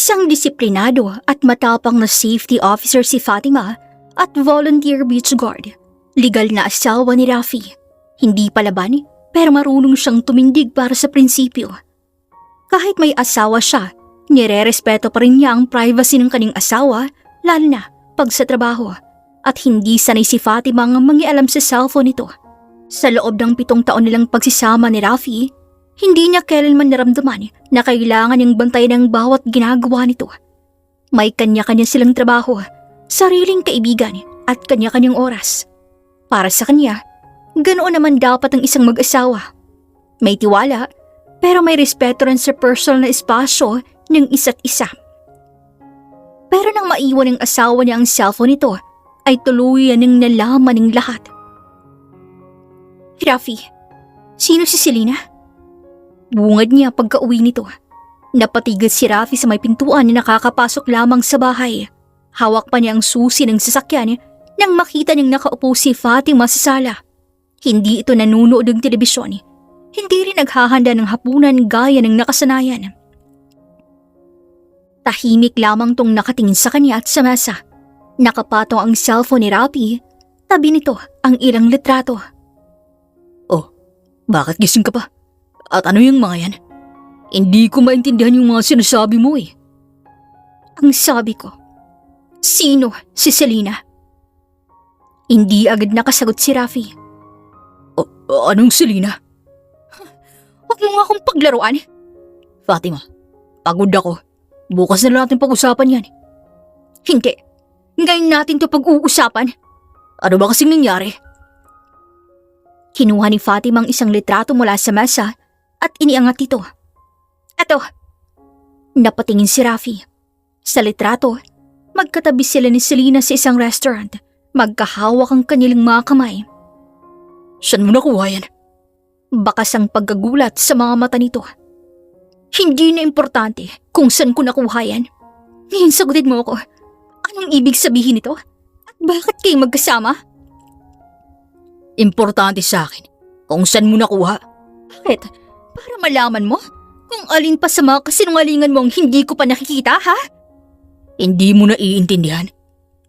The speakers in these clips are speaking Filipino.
Isang disiplinado at matapang na safety officer si Fatima at volunteer beach guard. Legal na asawa ni Rafi. Hindi palaban, pero marunong siyang tumindig para sa prinsipyo. Kahit may asawa siya, nire-respeto pa rin niya ang privacy ng kanyang asawa, lalo na pag sa trabaho. At hindi sanay si Fatima ang mangialam sa cellphone nito. Sa loob ng 7 taon nilang pagsisama ni Rafi, hindi niya kailanman naramdaman na kailangan niyang bantayan ang bawat ginagawa nito. May kanya-kanya silang trabaho, sariling kaibigan at kanya-kanyang oras. Para sa kanya, ganoon naman dapat ang isang mag-asawa. May tiwala, pero may respeto rin sa personal na espasyo ng isa't isa. Pero nang maiwan ng asawa niya ang cellphone nito, ay tuluyan ng nalaman ng lahat. Rafi, sino si Selena? Bungad niya pagka-uwi nito. Napatigil si Rafi sa may pintuan na nakakapasok lamang sa bahay. Hawak pa niya ang susi ng sasakyan nang makita niyang nakaupo si Fatima sa sala. Hindi ito nanunood ng telebisyon. Hindi rin naghahanda ng hapunan gaya ng nakasanayan. Tahimik lamang tong nakatingin sa kanya at sa mesa. Nakapatong ang cellphone ni Rafi. Tabi nito ang ilang litrato. Oh, bakit gising ka pa? At ano yung mga yan? Hindi ko maintindihan yung mga sinasabi mo eh. Ang sabi ko, sino si Selena? Hindi agad nakasagot si Rafi. Anong Selena? Huwag mo nga akong paglaruan. Fatima, pagod ako. Bukas na lang natin pag-usapan yan. Hindi. Ngayon natin to pag-uusapan. Ano ba kasing nangyari? Kinuha ni Fatima ang isang litrato mula sa mesa at iniangat ito. Eto. Napatingin si Rafi. Sa litrato, magkatabi sila ni Selena sa isang restaurant. Magkahawak ang kanilang mga kamay. Saan mo nakuha yan? Bakas ang pagkagulat sa mga mata nito. Hindi na importante kung saan ko nakuha yan. Ngayon sagutin mo ako. Anong ibig sabihin nito? At bakit kayo magkasama? Importante sa akin kung saan mo nakuha. Bakit? Para malaman mo kung alin pa sa mga kasinungalingan mong hindi ko pa nakikita, ha? Hindi mo na iintindihan.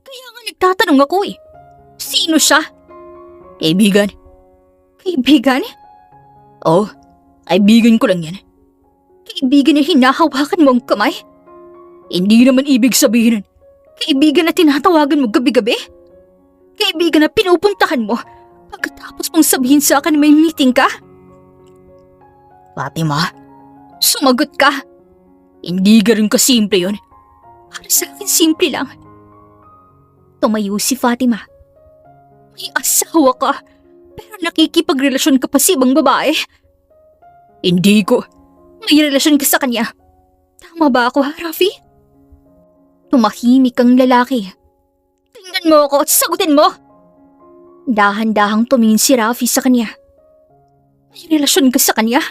Kaya nga nagtatanong ako eh. Sino siya? Kaibigan. Kaibigan? Oo, kaibigan ko lang yan. Kaibigan na hinahawakan mo ang kamay? Hindi naman ibig sabihin nun. Kaibigan na tinatawagan mo gabi-gabi? Kaibigan na pinupuntahan mo pagkatapos mong sabihin sa akin na may meeting ka? Fatima, sumagot ka. Hindi ganun kasimple yun. Para sa akin simple lang. Tumayo si Fatima. May asawa ka, pero nakikipagrelasyon ka pa sa ibang babae. Hindi ko. May relasyon ka sa kanya. Tama ba ako, ha, Rafi? Tumahimik ang lalaki. Tingnan mo ako at sagutin mo. Dahan-dahang tumingin si Rafi sa kanya. May relasyon ka sa kanya?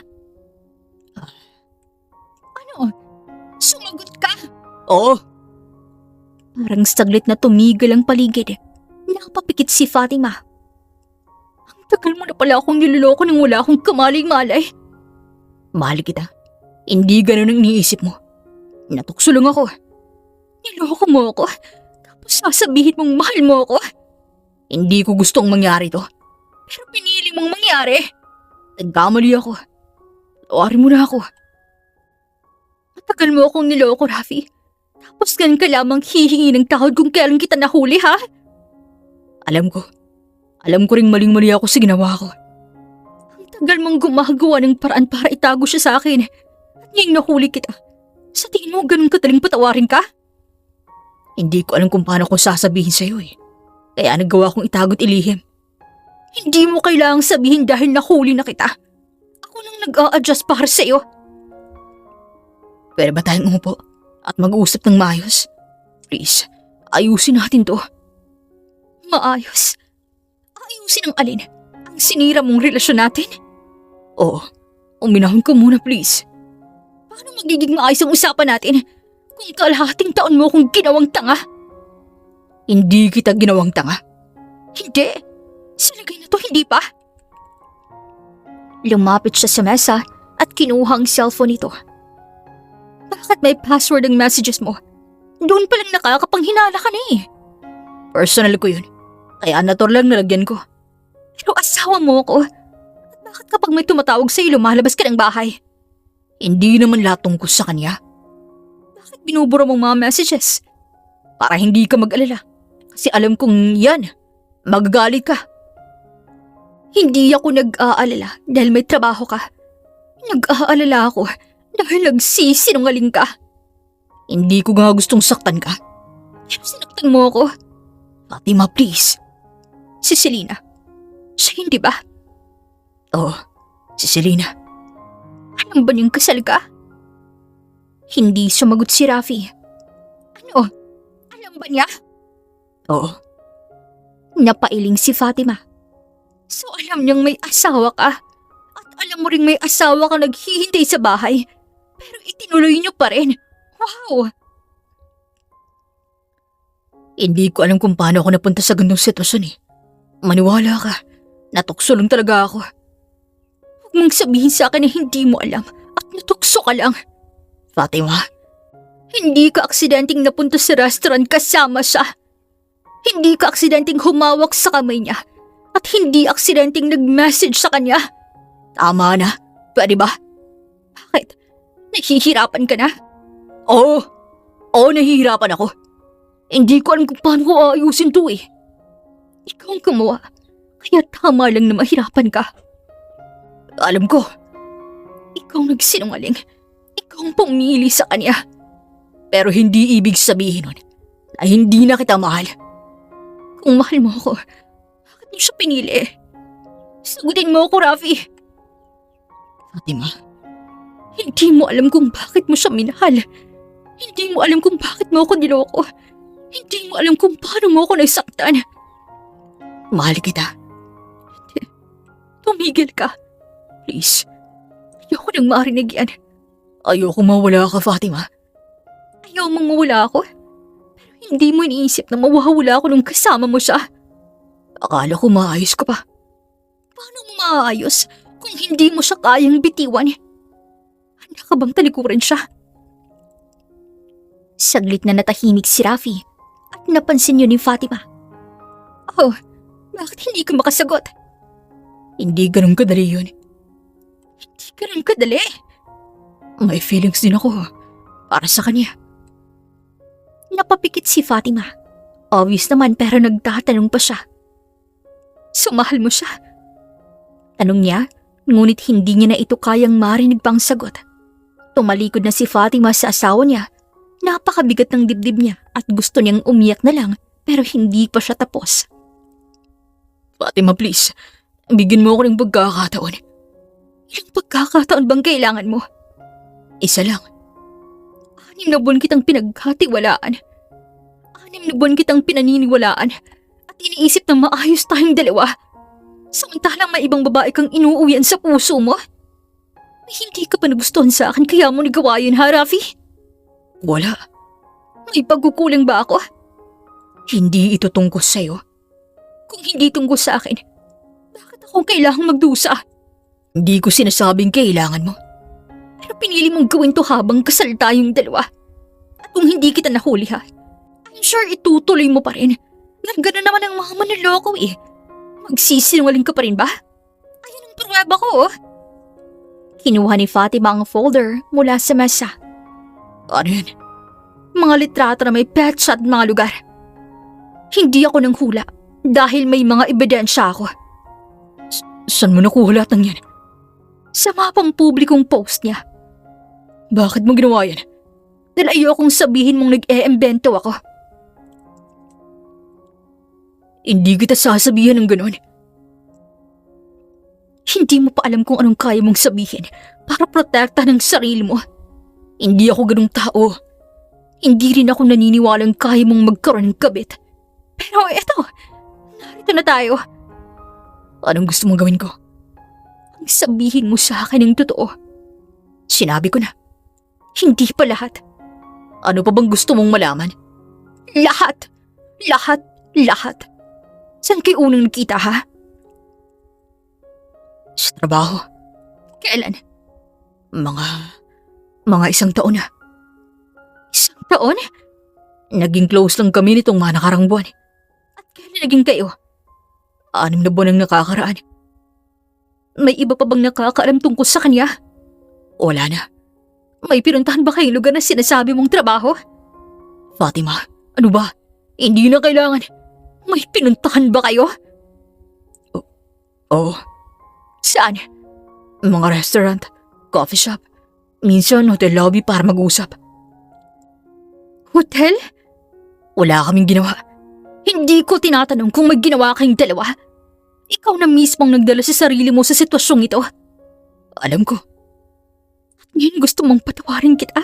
Ano? Sumagot ka? Oo. Parang saglit na tumigil ang paligid. Nakapapikit si Fatima. Ang tagal mo na pala akong niloloko nang wala akong kamalay-malay. Mahal kita. Hindi ganun ang iniisip mo. Natukso lang ako. Niloko mo ako, tapos sasabihin mong mahal mo ako. Hindi ko gustong mangyari to. Pero pinili mong mangyari. Nagkamali ako. Tawarin mo na ako. Matagal mo akong niloko, Rafi. Tapos ganun ka lamang hihingi ng tawad kung kailan kita nahuli, ha? Alam ko. Alam ko ring maling-mali ako sa ginawa ko. Ang tagal mong gumagawa ng paraan para itago siya sa akin. At ngayong nahuli kita. Sa tingin mo ganun kadaling patawarin ka? Hindi ko alam kung paano ko sasabihin sa'yo eh. Kaya nagawa kong itago't ilihim. Hindi mo kailangang sabihin dahil nahuli na kita. Ako nang nag-a-adjust para sa'yo. Pwede ba tayong umupo at mag-uusap ng maayos? Please, ayusin natin to. Maayos? Ayusin ang alin? Ang sinira mong relasyon natin? Oo, uminahon ka muna please. Paano magiging maayos ang usapan natin kung kalahating taon mo akong ginawang tanga? Hindi kita ginawang tanga. Hindi. Sa lagay na to, hindi pa. Lumapit siya sa mesa at kinuha ang cellphone nito. Bakit may password ang messages mo? Doon pa lang nakakapanghinala ka na eh. Personal ko yun. Kaya natural lang nalagyan ko. Pero asawa mo ako. At bakit kapag may tumatawag sa'yo, lumalabas ka ng bahay? Hindi naman lahat tungkol sa kanya. Bakit binubura mong mga messages? Para hindi ka mag-alala. Kasi alam kong yan, magagalit ka. Hindi ako nag-aalala dahil may trabaho ka. Nag-aalala ako dahil nagsisinungaling ka. Hindi ko nga gustong saktan ka. Pero sinaktan mo ako. Fatima, please. Si Selena. Siya hindi ba? Oo, si Selena. Alam ba niyang kasal ka? Hindi sumagot si Rafi. Ano? Alam ba niya? Oo. Napailing si Fatima. So alam niyang may asawa ka. At alam mo ring may asawa ka naghihintay sa bahay. Pero itinuloy niyo pa rin. Wow! Hindi ko alam kung paano ako napunta sa ganung sitwasyon eh. Maniwala ka. Natukso lang talaga ako. Huwag mong sabihin sa akin na hindi mo alam at natukso ka lang. Fatima, Hindi ka aksidenteng napunta sa restaurant kasama siya. Hindi ka aksidenteng humawak sa kamay niya. At hindi aksidenteng nag-message sa kanya. tama na. Pwede ba? Bakit? Nahihirapan ka na? Oo. Oo, nahihirapan ako. Hindi ko alam kung paano ko aayusin to eh. Ikaw ang gumawa. Kaya tama lang na mahirapan ka. Alam ko. Ikaw nagsinungaling. Ikaw ang pumili sa kanya. Pero hindi ibig sabihin nun na hindi na kita mahal. Kung mahal mo ako, bakit mo siya pinili? Sagutin mo ako, Rafi. Fatima, Hindi mo alam kung bakit mo siya minahal. Hindi mo alam kung bakit mo ako niloko. Hindi mo alam kung paano mo ako nasaktan. mahal kita. Tumigil ka. Please. Ayoko nang marinig yan. Ayoko mawala ka, Fatima. Ayaw mong mawala ako. Pero hindi mo iniisip na mawawala ako nung kasama mo siya. Akala ko maayos ka pa. Paano mo maayos kung hindi mo siya kayang bitiwan? Handa ka bang talikuran siya? Saglit na natahimik si Rafi at napansin yun ni Fatima. Oh, bakit hindi ka makasagot? Hindi ganun kadali yun. Hindi ka rin kadali. May feelings din ako para sa kanya. Napapikit si Fatima. Obvious naman pero nagtatanong pa siya. Sumahal mo siya? Tanong niya, ngunit hindi niya na ito kayang marinig pang sagot. Tumalikod na si Fatima sa asawa niya. Napakabigat ng dibdib niya at gusto niyang umiyak na lang pero hindi pa siya tapos. Fatima, please. Bigyan mo ako ng pagkakataon. Ilang pagkakataon bang kailangan mo? Isa lang. 6 na buwan kitang pinagkatiwalaan. 6 na buwan kitang pinaniniwalaan at iniisip na maayos tayong dalawa. Samantalang may ibang babae kang inuuwian sa puso mo. May hindi ka pa nagustuhan sa akin kaya mo nagawa yun, ha, Rafi? Wala. May pagkukulang ba ako? Hindi ito tungkol sa'yo. Kung hindi tungkol sa akin, bakit ako kailangang magdusa? Hindi ko sinasabing kailangan mo. Pero pinili mong gawin to habang kasal tayong dalawa. At kung hindi kita nahuli ha, I'm sure itutuloy mo pa rin. Gano'n naman ang mga manloloko eh. Magsisinungaling ka pa rin ba? Ayan ang pruweba ko oh. Kinuha ni Fatima ang folder mula sa mesa. Ano yun? Mga litrato na may petsa at mga lugar. Hindi ako nang hula dahil may mga ebidensya ako. Saan mo nakuha lahat ng yan? Sa mapang publikong post niya. Bakit mo ginawa yan? Dahil ayokong sabihin mong nag-e-embento ako. Hindi kita sasabihan ng ganon. Hindi mo pa alam kung anong kaya mong sabihin para protektahan ng sarili mo. Hindi ako ganung tao. Hindi rin ako naniniwalang kaya mong magkaroon ng kabit. Pero eto, narito na tayo. Anong gusto mong gawin ko? Ang sabihin mo sa akin ang totoo. Sinabi ko na. Hindi pa lahat. Ano pa bang gusto mong malaman? Lahat. Lahat. Lahat. Saan kayo unang nakita ha? Sa trabaho. Kailan? Mga 1 taon na. Taon? Naging close lang kami nitong mga nakarang buwan. At kailan naging kayo? 6 na buwan ang nakakaraan. May iba pa bang nakakaalam tungkol sa kanya? Wala na. May pinuntahan ba kayong lugar na sinasabi mong trabaho? Fatima, ano ba? Hindi na kailangan. May pinuntahan ba kayo? Oo, Saan? mga restaurant, coffee shop, minsan hotel lobby para mag-usap. Hotel? Wala kaming ginawa. Hindi ko tinatanong kung may ginawa kayong dalawa. Ikaw na mismong nagdala sa sarili mo sa sitwasyong ito. Alam ko, Ngayon gusto mong patawarin kita?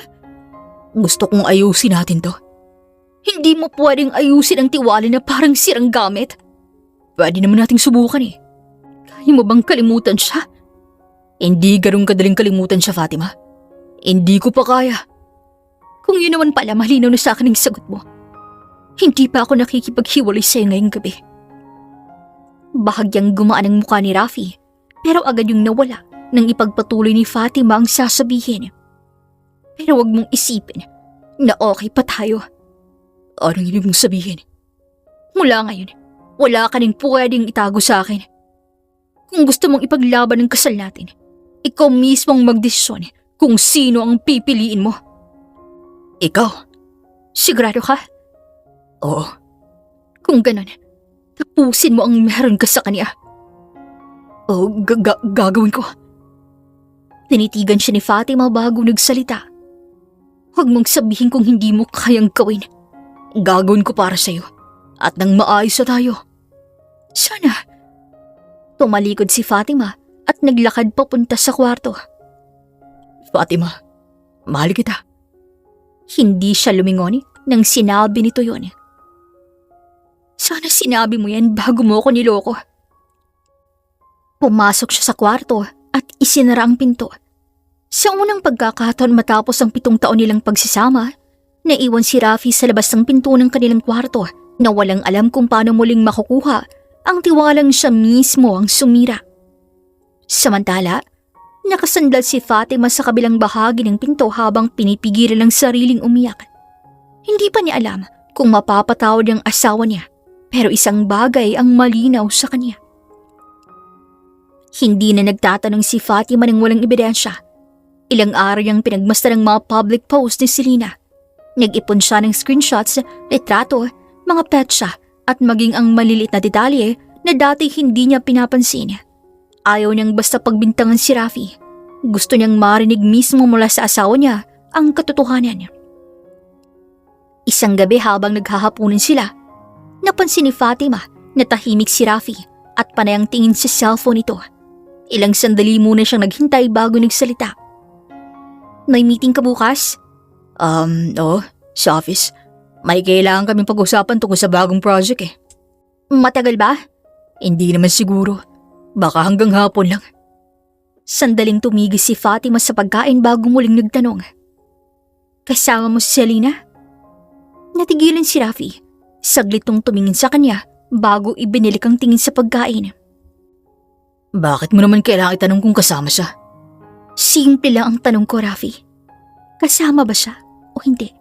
gusto kong ayusin natin to. Hindi mo pwedeng ayusin ang tiwala na parang sirang gamit. Pwede naman nating subukan eh. Kaya mo bang kalimutan siya? Hindi ganun kadaling kalimutan siya, Fatima. Hindi ko pa kaya. Kung yun naman pala, malinaw na sa akin ang sagot mo. Hindi pa ako nakikipaghiwalay sa'yo ngayong gabi. Bahagyang gumaan ang mukha ni Rafi, pero agad yung nawala nang ipagpatuloy ni Fatima ang sasabihin. Pero wag mong isipin na okay pa tayo. Anong ibig mong sabihin? Mula ngayon, wala ka rin pwedeng itago sa akin. Kung gusto mong ipaglaban ang kasal natin, ikaw mismo ang magdesisyon kung sino ang pipiliin mo. Ikaw? Sigurado ka? Oo. Kung ganon, tapusin mo ang meron ka sa kanya. Oo, gagawin ko. Tinitigan siya ni Fatima bago nagsalita. Huwag mong sabihin kung hindi mo kayang gawin. Gagawin ko para sa'yo. At nang maayos na tayo. Sana. Tumalikod si Fatima at naglakad papunta sa kwarto. Fatima, mahal kita. Hindi siya lumingon nang sinabi nito yon. Sana sinabi mo yan bago mo ako niloko. Pumasok siya sa kwarto at isinara ang pinto. Sa unang pagkakataon matapos ang 7 taon nilang pagsisama, naiwan si Rafi sa labas ng pinto ng kanilang kwarto na walang alam kung paano muling makukuha ang tiwalang siya mismo ang sumira. Samantala, nakasandal si Fatima sa kabilang bahagi ng pinto habang pinipigilan ang sariling umiyak. Hindi pa niya alam kung mapapatawad ang asawa niya, pero isang bagay ang malinaw sa kanya. Hindi na nagtatanong si Fatima ng walang ebidensya. Ilang araw niyang pinagmasdan ng mga public post ni Selena. Nag-ipon siya ng screenshots, litrato, mga petsa at maging ang maliliit na detalye na dati hindi niya pinapansin. Ayaw niyang basta pagbintangan si Rafi. Gusto niyang marinig mismo mula sa asawa niya ang katotohanan. Isang gabi habang naghahapunan sila, napansin ni Fatima na tahimik si Rafi at panay ang tingin sa cellphone nito. Ilang sandali muna siyang naghintay bago nagsalita. May meeting ka bukas? Oo, sa office. May kailangan kaming pag-usapan tungkol sa bagong project eh. Matagal ba? Hindi naman siguro. Baka hanggang hapon lang. Sandaling tumigil si Fatima sa pagkain bago muling nagtanong. Kasama mo si Selena? Natigilan si Rafi. Saglit tong tumingin sa kanya bago ibinilik ang tingin sa pagkain. Bakit mo naman kailangan itanong kung kasama siya? Simple lang ang tanong ko, Rafi. Kasama ba siya o hindi?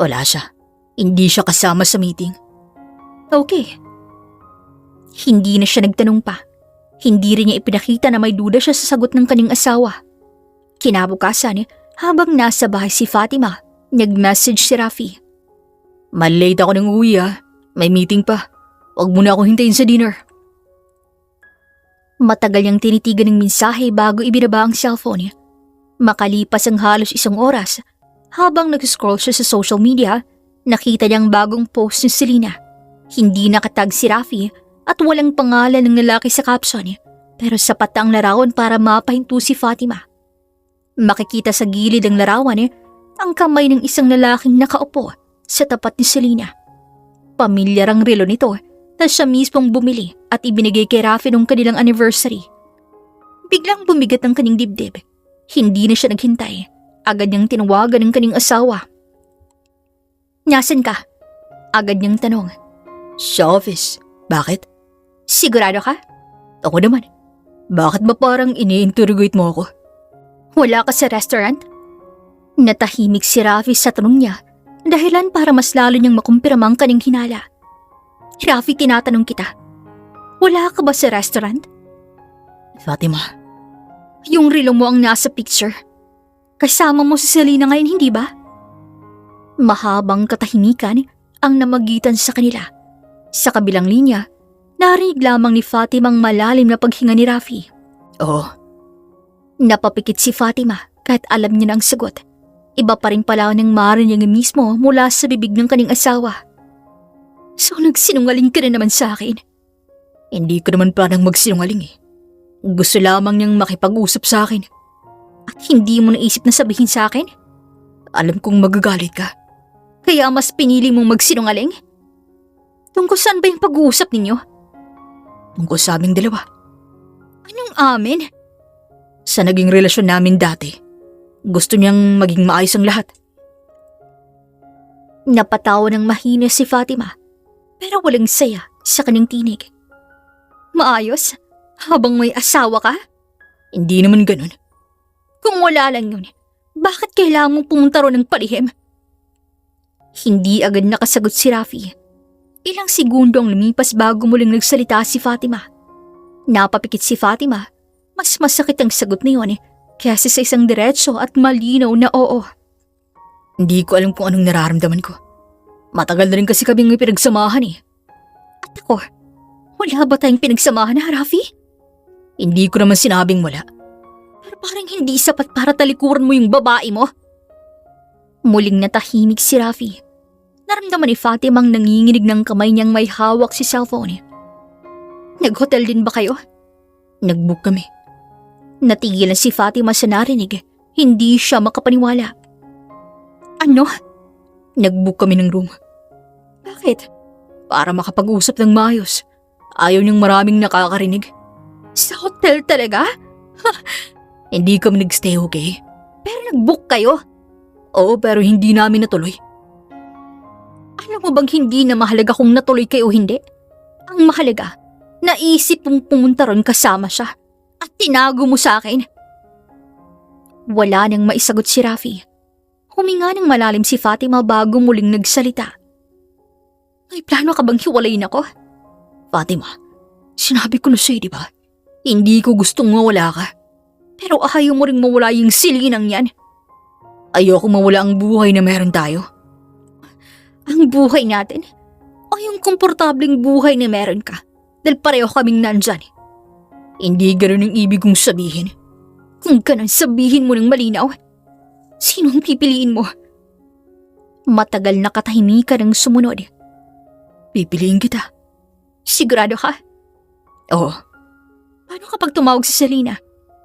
Wala siya. Hindi siya kasama sa meeting. Okay. Hindi na siya nagtanong pa. Hindi rin niya ipinakita na may duda siya sa sagot ng kanyang asawa. Kinabukasan, habang nasa bahay si Fatima, nag-message si Rafi. Malate ako ng uwi ah. May meeting pa. Huwag mo na akong hintayin sa dinner. Matagal niyang tinitigan ng mensahe bago ibinaba ang cellphone niya. Makalipas ang halos 1 oras, habang nag-scroll siya sa social media, nakita niyang bagong post ni Selena. Hindi nakatag si Rafi at walang pangalan ng lalaki sa caption, pero sapat ang larawan para mapahinto si Fatima. Makikita sa gilid ng larawan ang kamay ng isang lalaking nakaupo sa tapat ni Selena. Pamilyar ang relo nito na siya mismong bumili at ibinigay kay Rafi nung kanilang anniversary. Biglang bumigat ang kanyang dibdib. Hindi na siya naghintay. Agad niyang tinawagan ang kanyang asawa. Nasaan ka? Agad niyang tanong. Sa office. Bakit? Sigurado ka? Ako naman. Bakit ba parang ini-interrogate mo ako? Wala ka sa restaurant? Natahimik si Rafi sa tanong niya Dahilan para mas lalo niyang makumpirma ang kanyang hinala. Rafi, tinatanong kita, wala ka ba sa restaurant? Fatima, Yung relo mo ang nasa picture. Kasama mo si Selena ngayon, hindi ba? Mahabang katahimikan ang namagitan sa kanila. Sa kabilang linya, narinig lamang ni Fatima ang malalim na paghinga ni Rafi. oo. Napapikit si Fatima kahit alam niya na ang sagot. Iba pa rin pala nang marinig niya mismo mula sa bibig ng kanyang asawa. So nagsinungaling ka na naman sa akin. Hindi ko naman planang magsinungaling eh. Gusto lamang niyang makipag-usap sa akin. At hindi mo naisip na sabihin sa akin? Alam kong magagalit ka. Kaya mas pinili mong magsinungaling? Tungkol saan ba yung pag-uusap ninyo? Tungkol sa aming dalawa. Anong amin? Sa naging relasyon namin dati. Gusto niyang maging maayos ang lahat. Napatawa ng mahina si Fatima, pero walang saya sa kanyang tinig. Maayos? Habang may asawa ka? Hindi naman ganun. Kung wala lang yun, bakit kailangan mong pumunta ron ng palihim? Hindi agad nakasagot si Rafi. Ilang segundo ang lumipas bago muling nagsalita si Fatima. Napapikit si Fatima. Mas masakit ang sagot na yun kaysa sa isang diretso at malinaw na oo. Hindi ko alam kung anong nararamdaman ko. Matagal na rin kasi kaming may pinagsamahan eh. At ako, wala ba tayong pinagsamahan na, Rafi? Hindi ko naman sinabing wala. Pero parang hindi sapat para talikuran mo yung babae mo. Muling natahimik si Rafi. Naramdaman ni Fatima ang nanginginig ng kamay niyang may hawak si cellphone. Nag-hotel din ba kayo? Nag-book kami. Natigil si Fatima sa narinig. Hindi siya makapaniwala. Ano? Nag-book kami ng room. Bakit? Para makapag-usap ng maayos. Ayaw niyang maraming nakakarinig. Sa hotel talaga? Hindi kami nag-stay, okay? Pero nag-book kayo? Oo, pero hindi namin natuloy. Alam mo bang hindi na mahalaga kung natuloy kayo o hindi? Ang mahalaga, naisip mong pumunta ron kasama siya at tinago mo sa akin. Wala nang maisagot si Rafi. Huminga ng malalim si Fatima bago muling nagsalita. May plano ka bang hiwalayin ako? Fatima, sinabi ko na sa'yo, di ba? Hindi ko gustong mawala ka. Pero ayaw mo ring mawala yung silinang yan. Ayoko mawala ang buhay na meron tayo. Ang buhay natin? O yung komportableng buhay na meron ka? Dahil pareho kaming nandyan. Hindi ganun ang ibig kong sabihin. Kung ganun sabihin mo ng malinaw, sino ang pipiliin mo? Matagal na katahimikan ang sumunod. Pipiliin kita. Sigurado ka? Oo. Paano kapag tumawag si Selena?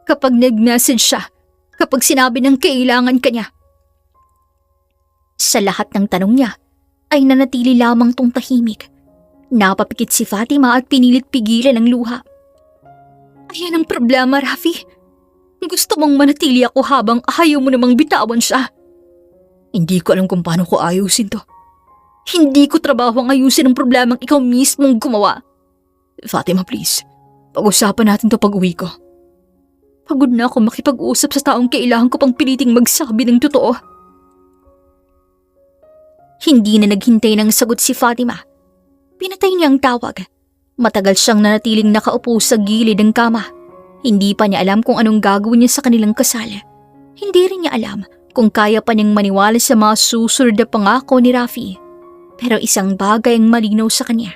Kapag nag-message siya? Kapag sinabi ng kailangan ka niya? Sa lahat ng tanong niya, ay nanatili lamang tong tahimik. Napapikit si Fatima at pinilit pigilan ang luha. Ayan ang problema, Rafi. Gusto mong manatili ako habang ayaw mo namang bitawan siya. Hindi ko alam kung paano ko ayusin to. Hindi ko trabaho ang ayusin ang problemang ikaw mismong gumawa. Fatima, please. Pag-usapan natin to pag-uwi ko. Pagod na ako makipag-usap sa taong kailangan ko pang piliting magsabi ng totoo. Hindi na naghintay ng sagot si Fatima. Pinatay niya ang tawag. Matagal siyang nanatiling nakaupo sa gilid ng kama. Hindi pa niya alam kung anong gagawin niya sa kanilang kasal. Hindi rin niya alam kung kaya pa niyang maniwala sa mga susunod na pangako ni Rafi. Pero isang bagay ang malinaw sa kanya.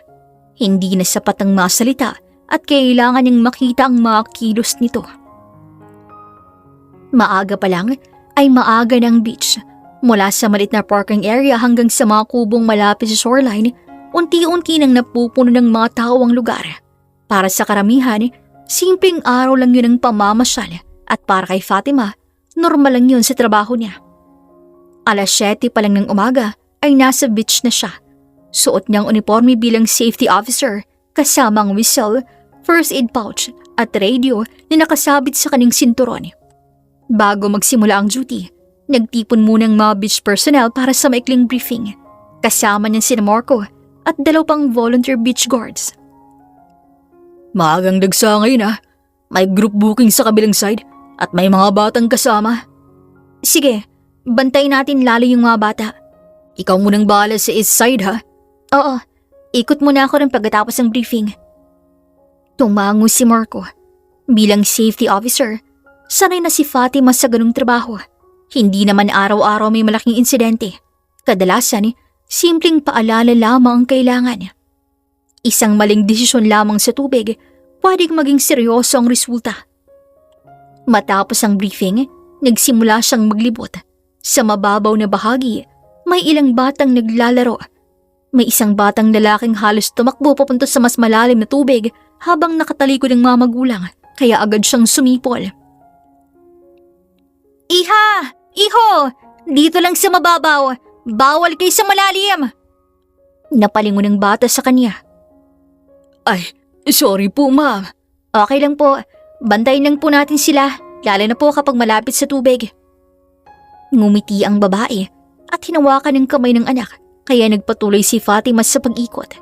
Hindi na sapat ang masalita at kailangan niyang makita ang mga kilos nito. Maaga pa lang ay maaga ng beach. Mula sa malit na parking area hanggang sa mga kubong malapit sa shoreline, unti-unti nang napupuno ng mga tao ang lugar. Para sa karamihan, simpleng araw lang yun ang pamamasyal at para kay Fatima, normal lang yun sa trabaho niya. 7:00 pa lang ng umaga ay nasa beach na siya. Suot niyang uniforme bilang safety officer kasama ang whistle, first aid pouch at radio na nakasabit sa kanyang sinturon. Bago magsimula ang duty, nagtipon muna ang mga beach personnel para sa maikling briefing. Kasama niya sina Marco at 2 pang volunteer beach guards. Maagang dagsa ngayon ah. May group booking sa kabilang side at may mga batang kasama. Sige, bantayin natin lalo yung mga bata. ikaw munang bahala sa east side ha. Oo, ikot muna ako rin pagkatapos ng briefing. Tumango si Marco. Bilang safety officer, sanay na si Fatima sa ganung trabaho. Hindi naman araw-araw may malaking insidente. Kadalasan, simpleng paalala lamang ang kailangan. Isang maling desisyon lamang sa tubig, pwedeng maging seryoso ang resulta. Matapos ang briefing, nagsimula siyang maglibot. Sa mababaw na bahagi, may ilang batang naglalaro. May isang batang lalaking halos tumakbo papunta sa mas malalim na tubig habang nakatalikod ang mga magulang, kaya agad siyang sumipol. Iha! Iho! Dito lang sa mababaw! Bawal kayo sa malalim! Napalingon ng bata sa kanya. Ay, sorry po ma'am. Okay lang po, bantayin lang po natin sila, lalo na po kapag malapit sa tubig. Ngumiti ang babae at hinawakan ng kamay ng anak, kaya nagpatuloy si Fatima sa pag-ikot.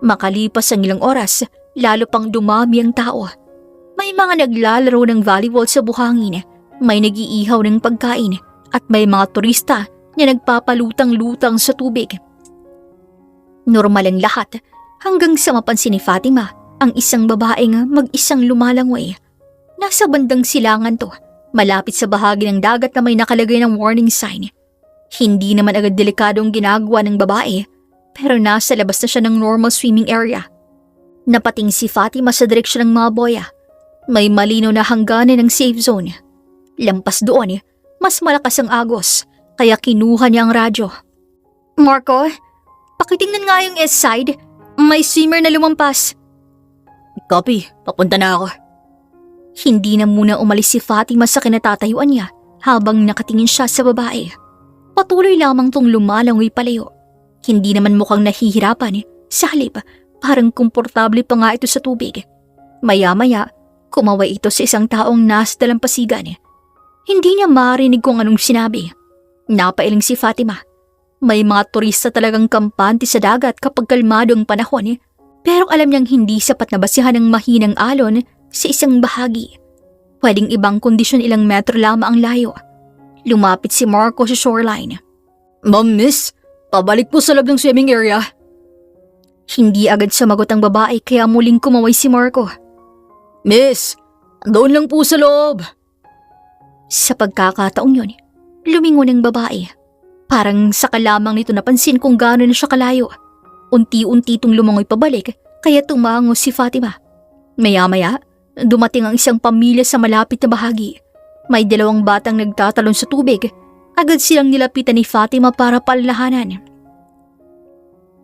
Makalipas ang ilang oras, lalo pang dumami ang tao. May mga naglalaro ng volleyball sa buhangin, may nag-iihaw ng pagkain, at may mga turista na nagpapalutang-lutang sa tubig. Normal ang lahat hanggang sa mapansin ni Fatima ang isang babaeng mag-isang lumalangway. Nasa bandang silangan to, malapit sa bahagi ng dagat na may nakalagay ng warning sign. Hindi naman agad delikadong ginagawa ng babae, pero nasa labas na siya ng normal swimming area. Napating si Fatima sa direksyon ng mga boya. May malinaw na hangganan ng safe zone. Lampas doon, mas malakas ang agos, kaya kinuha niya ang radyo. Marco, pakitingnan nga yung east side. May swimmer na lumampas. Copy, papunta na ako. Hindi na muna umalis si Fatima sa kinatatayuan niya habang nakatingin siya sa babae. Patuloy lamang tong lumalangoy palayo. Hindi naman mukhang nahihirapan. Sa halip, parang komportable pa nga ito sa tubig. Maya-maya, kumaway ito sa isang taong nasa dalampasigan. Hindi niya marinig kung anong sinabi. Napailing si Fatima. May mga turista talagang kampante sa dagat kapag kalmado ang panahon, pero alam niyang hindi sapat na basihan ng mahinang alon sa isang bahagi. Pwedeng ibang kondisyon ilang metro lamang ang layo. Lumapit si Marco sa shoreline. Ma'am miss, pabalik po sa loob ng swimming area. Hindi agad sumagot ang babae kaya muling kumaway si Marco. Miss, doon lang po sa loob. Sa pagkakataong yun, lumingon ang babae. Parang saka lamang nito napansin kung gaano na siya kalayo. Unti-unti itong lumangoy pabalik kaya tumango si Fatima. Maya-maya, dumating ang isang pamilya sa malapit na bahagi. May 2 batang nagtatalon sa tubig. Agad silang nilapitan ni Fatima para palalahanan.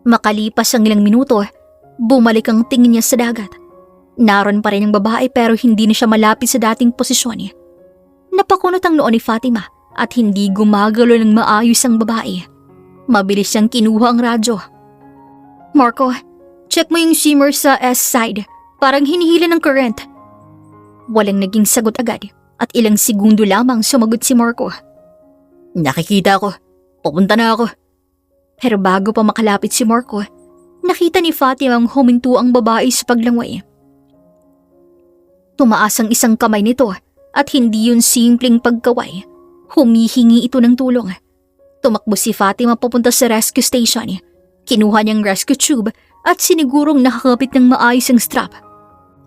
Makalipas ang ilang minuto, bumalik ang tingin niya sa dagat. Naroon pa rin ang babae pero hindi na siya malapit sa dating posisyon. Napakunot ang noo ni Fatima at hindi gumagalo ng maayos ang babae. Mabilis siyang kinuha ang radyo. Marco, check mo yung swimmer sa east side. Parang hinihila ng current. Walang naging sagot agad at ilang segundo lamang sumagot si Marco. Nakikita ko. Pupunta na ako. Pero bago pa makalapit si Marco, nakita ni Fatima ang huminto ang babae sa paglangoy. Tumaas ang isang kamay nito at hindi yun simpleng pagkaway. Humihingi ito ng tulong. Tumakbo si Fatima papunta sa rescue station. Kinuha niyang rescue tube at sinigurong nakakapit ng maayos ang strap.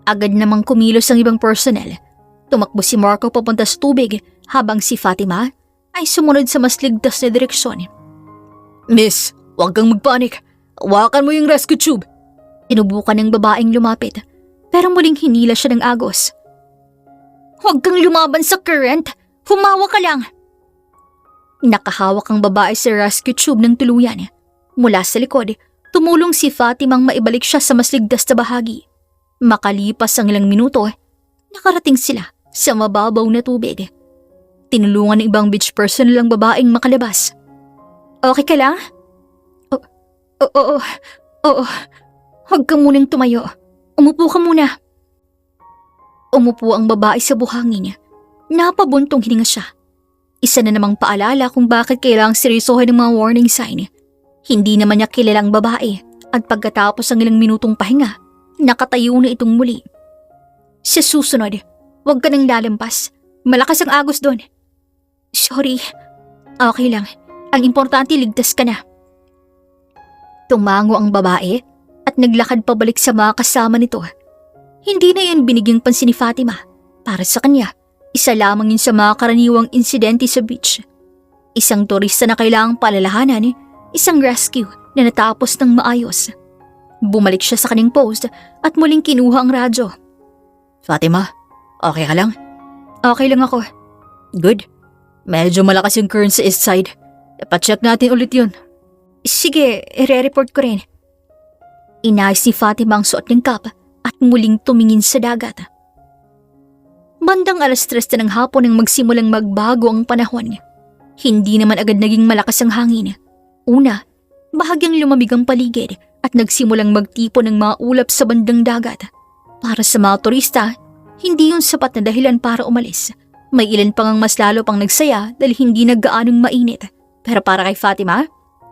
Agad namang kumilos ang ibang personnel. Tumakbo si Marco papunta sa tubig habang si Fatima ay sumunod sa mas ligtas na direksyon. Miss, huwag kang magpanik. Hawakan mo yung rescue tube. Sinubukan ng babaeng lumapit pero muling hinila siya ng agos. Huwag kang lumaban sa current. Humawa ka lang. Nakahawak ang babae sa rescue tube ng tuluyan. Mula sa likod, tumulong si Fatimang maibalik siya sa mas ligtas na bahagi. Makalipas ang ilang minuto, nakarating sila sa mababaw na tubig. Tinulungan ng ibang beach personnel ang babaeng makalabas. Okay ka lang? Oo. Huwag ka munang tumayo. Umupo ka muna. Umupo ang babae sa buhangin. Napabuntong hininga siya. Isa na namang paalala kung bakit kailangang seryosohin ng mga warning sign. Hindi naman niya kilala ang babae at pagkatapos ng ilang minutong pahinga, nakatayo na itong muli. Sa susunod, huwag ka nang lalampas. Malakas ang agos doon. Sorry. Okay lang. Ang importante ligtas ka na. Tumango ang babae at naglakad pabalik sa mga kasama nito. Hindi na yun binigyang pansin ni Fatima. Para sa kanya, isa lamang yun sa mga karaniwang insidente sa beach. Isang turista na kailangang palalahanan, isang rescue na natapos ng maayos. Bumalik siya sa kanyang post at muling kinuha ang radyo. Fatima, okay ka lang? Okay lang ako. Good. Medyo malakas yung current sa east side. Dapat check natin ulit yun. Sige, ire-report ko rin. Inayos ni Fatima ang suot ng cap at muling tumingin sa dagat. Bandang 3:00 na ng hapon nang magsimulang magbago ang panahon. Hindi naman agad naging malakas ang hangin. Una, bahagyang lumamig ang paligid at nagsimulang magtipon ng mga ulap sa bandang dagat. Para sa mga turista, hindi yun sapat na dahilan para umalis. May ilan pang ang mas lalo pang nagsaya dahil hindi naggaanong mainit. Pero para kay Fatima,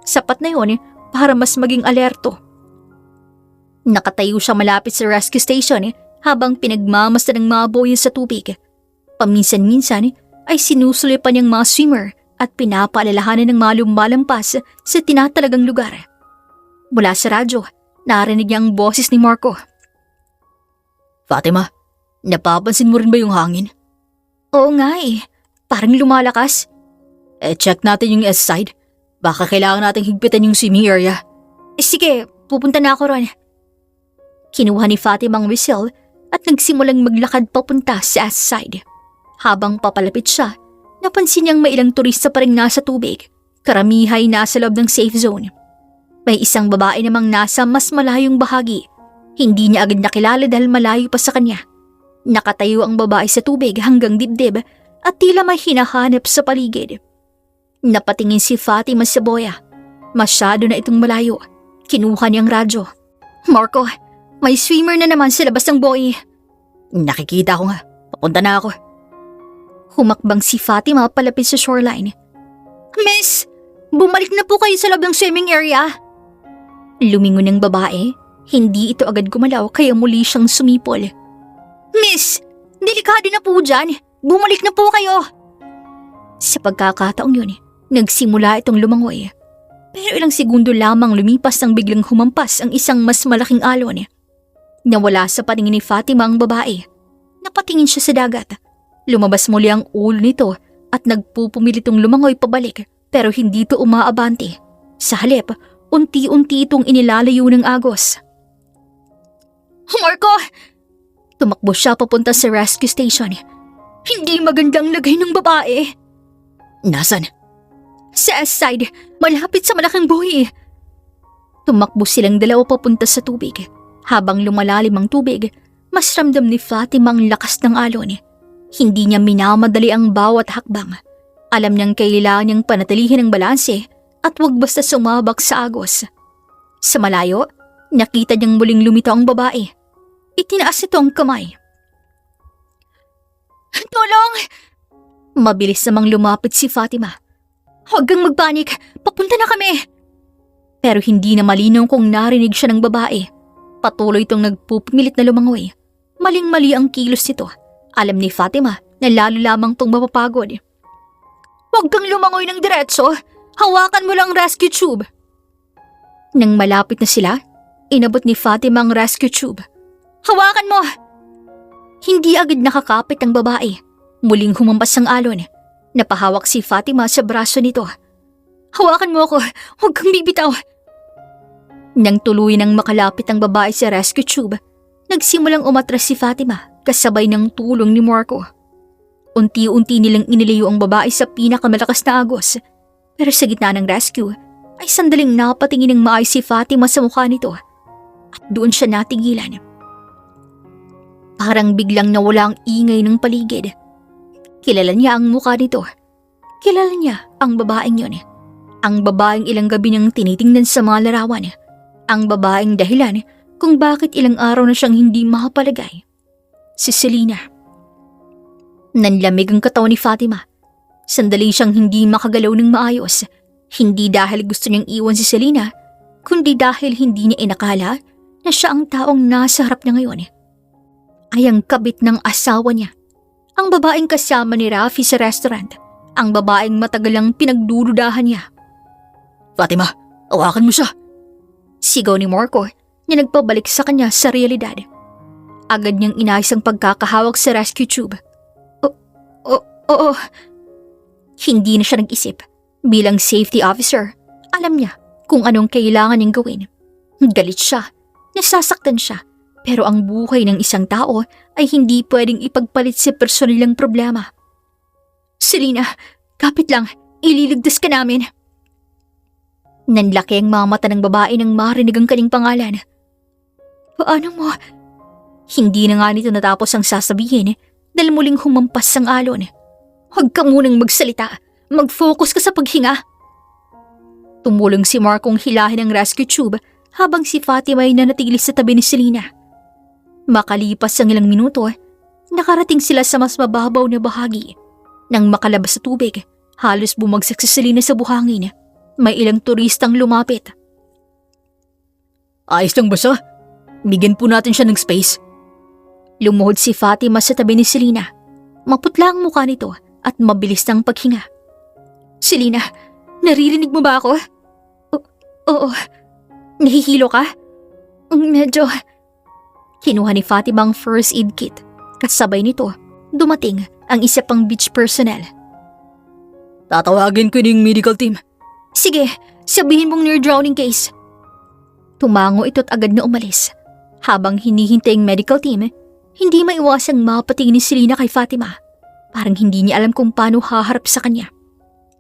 sapat na yun para mas maging alerto. Nakatayo siya malapit sa rescue station habang pinagmamasdan ng mga buhay sa tubig. Paminsan-minsan ay sinusulipan niyang mga swimmer at pinapaalalahanan ng mga lumalampas sa tinatalagang lugar. Mula sa radyo, narinig niya ang boses ni Marco. Fatima, napapansin mo rin ba yung hangin? Oo nga parang lumalakas. Check natin yung east side. Baka kailangan nating higpitan yung swimming area. Sige, pupunta na ako ron. Kinuha ni Fatima ang whistle at nagsimulang maglakad papunta sa east side. Habang papalapit siya, napansin niyang may ilang turista pa rin nasa tubig. Karamihay nasa loob ng safe zone. May isang babae namang nasa mas malayong bahagi. Hindi niya agad nakilala dahil malayo pa sa kanya. Nakatayo ang babae sa tubig hanggang dibdib at tila may hinahanap sa paligid. Napatingin si Fatima sa boya. Masyado na itong malayo. Kinuha niyang radyo. Marco, may swimmer na naman sa labas ng buoy. Nakikita ko nga. Papunta na ako. Humakbang si Fatima palapit sa shoreline. Miss, bumalik na po kayo sa loob ng swimming area. Lumingon ng babae. Hindi ito agad gumalaw kaya muli siyang sumipol. Miss, delikado na po dyan. Bumalik na po kayo. Sa pagkakataong yun, nagsimula itong lumangoy. Pero ilang segundo lamang lumipas nang biglang humampas ang isang mas malaking alon. Nawala sa paningin ni Fatima ang babae. Napatingin siya sa dagat. Lumabas muli ang ulo nito at nagpupumilitong lumangoy pabalik pero hindi ito umaabante. Sa halip, unti-unti itong inilalayo ng agos. Marco! Tumakbo siya papunta sa rescue station. Hindi magandang lagay ng babae. Nasaan? Sa east side, malapit sa malaking buhay. Tumakbo silang dalawa papunta sa tubig. Habang lumalalim ang tubig, mas ramdam ni Fatima ang lakas ng alon. Hindi niya minamadali ang bawat hakbang. Alam niyang kailangan niyang panatilihin ang balanse at huwag basta sumabak sa agos. Sa malayo, nakita niyang muling lumitaw ang babae. Itinaas ito ang kamay. Tulong! Mabilis namang lumapit si Fatima. Huwag kang magpanik, papunta na kami. Pero hindi na malinaw kung narinig siya ng babae. Patuloy itong nagpupumilit na lumangoy. Maling-mali ang kilos nito. Alam ni Fatima na lalo lamang itong mapapagod. Huwag kang lumangoy ng diretso. Hawakan mo lang rescue tube. Nang malapit na sila, inabot ni Fatima ang rescue tube. Hawakan mo! Hindi agad nakakapit ang babae. Muling humampas ang alon. Napahawak si Fatima sa braso nito. Hawakan mo ako, huwag kang bibitaw. Nang tuluyan ng makalapit ang babae sa rescue tube, nagsimulang umatras si Fatima kasabay ng tulong ni Marco. Unti-unti nilang inilayo ang babae sa pinakamalakas na agos. Pero sa gitna ng rescue, ay sandaling napatingin ng maayos si Fatima sa mukha nito. At doon siya natigilan. Parang biglang nawala ang ingay ng paligid. Kilala niya ang mukha nito. Kilala niya ang babaeng yun. Ang babaeng ilang gabi niyang tinitingnan sa mga larawan. Ang babaeng dahilan kung bakit ilang araw na siyang hindi makapalagay. Si Selena. Nanlamig ang katawan ni Fatima. Sandali siyang hindi makagalaw ng maayos. Hindi dahil gusto niyang iwan si Selena, kundi dahil hindi niya inakala na siya ang taong nasa harap niya ngayon. Ay ang kabit ng asawa niya. Ang babaeng kasama ni Rafi sa restaurant. Ang babaeng matagalang pinagdududahan niya. Fatima, hawakan mo siya. Sigaw ni Marco na nagpabalik sa kanya sa realidad. Agad niyang inayos ang pagkakahawak sa rescue tube. Oo. Hindi na siya nag-isip. Bilang safety officer, alam niya kung anong kailangan niyang gawin. Galit siya, nasasaktan siya, pero ang buhay ng isang tao ay hindi pwedeng ipagpalit sa personalang problema. Selena, kapit lang, ililigtas ka namin. Nanlaki ang mga mata ng babae nang marinig ang kanyang pangalan. Paano mo? Hindi na nga nito natapos ang sasabihin dahil muling humampas ang alon. Huwag ka munang magsalita. Mag-focus ka sa paghinga. Tumulong si Markong hilahin ang rescue tube habang si Fatima ay nanatili sa tabi ni Selena. Makalipas ang ilang minuto, nakarating sila sa mas mababaw na bahagi. Nang makalabas sa tubig, halos bumagsak si Selena sa buhangin. May ilang turistang lumapit. Ayos lang ba siya? Bigyan po natin siya ng space. Lumuhod si Fatima sa tabi ni Selena. Maputla ang mukha nito at mabilis ng paghinga. Selena, naririnig mo ba ako? Oo. Nahihilo ka? Medyo. Kinuha ni Fatima ang first aid kit. Kasabay nito, dumating ang isa pang beach personnel. Tatawagin ko yung medical team. Sige, sabihin mong near drowning case. Tumango ito't agad na umalis. Habang hinihintay ang medical team, hindi maiwasang mapatingin ni Selena kay Fatima. Parang hindi niya alam kung paano haharap sa kanya.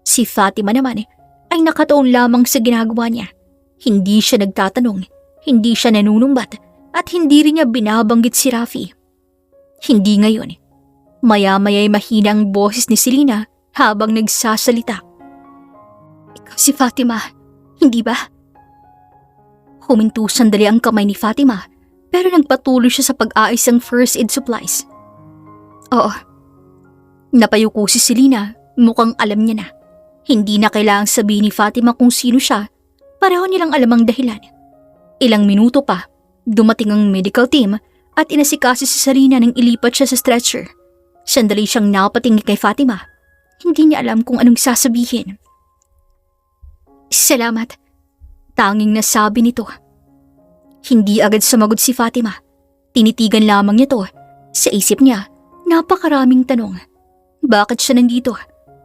Si Fatima naman ay nakatuon lamang sa ginagawa niya. Hindi siya nagtatanong, hindi siya nanunumbat, at hindi rin niya binabanggit si Rafi. Hindi ngayon. Maya-maya'y mahina ang boses ni Selena habang nagsasalita. Ikaw si Fatima, hindi ba? Huminto sandali ang kamay ni Fatima pero nagpatuloy siya sa pag-aayos ng first aid supplies. Oo. Napayuko si Selena, mukhang alam niya na. Hindi na kailangang sabihin ni Fatima kung sino siya, pareho nilang alam ang dahilan. Ilang minuto pa, dumating ang medical team at inasikaso si Selena nang ilipat siya sa stretcher. Sandali siyang napatingin kay Fatima. Hindi niya alam kung anong sasabihin. Salamat. Tanging nasabi nito. Hindi agad sumagot si Fatima. Tinitigan lamang niya to. Sa isip niya, napakaraming tanong. Bakit siya nandito?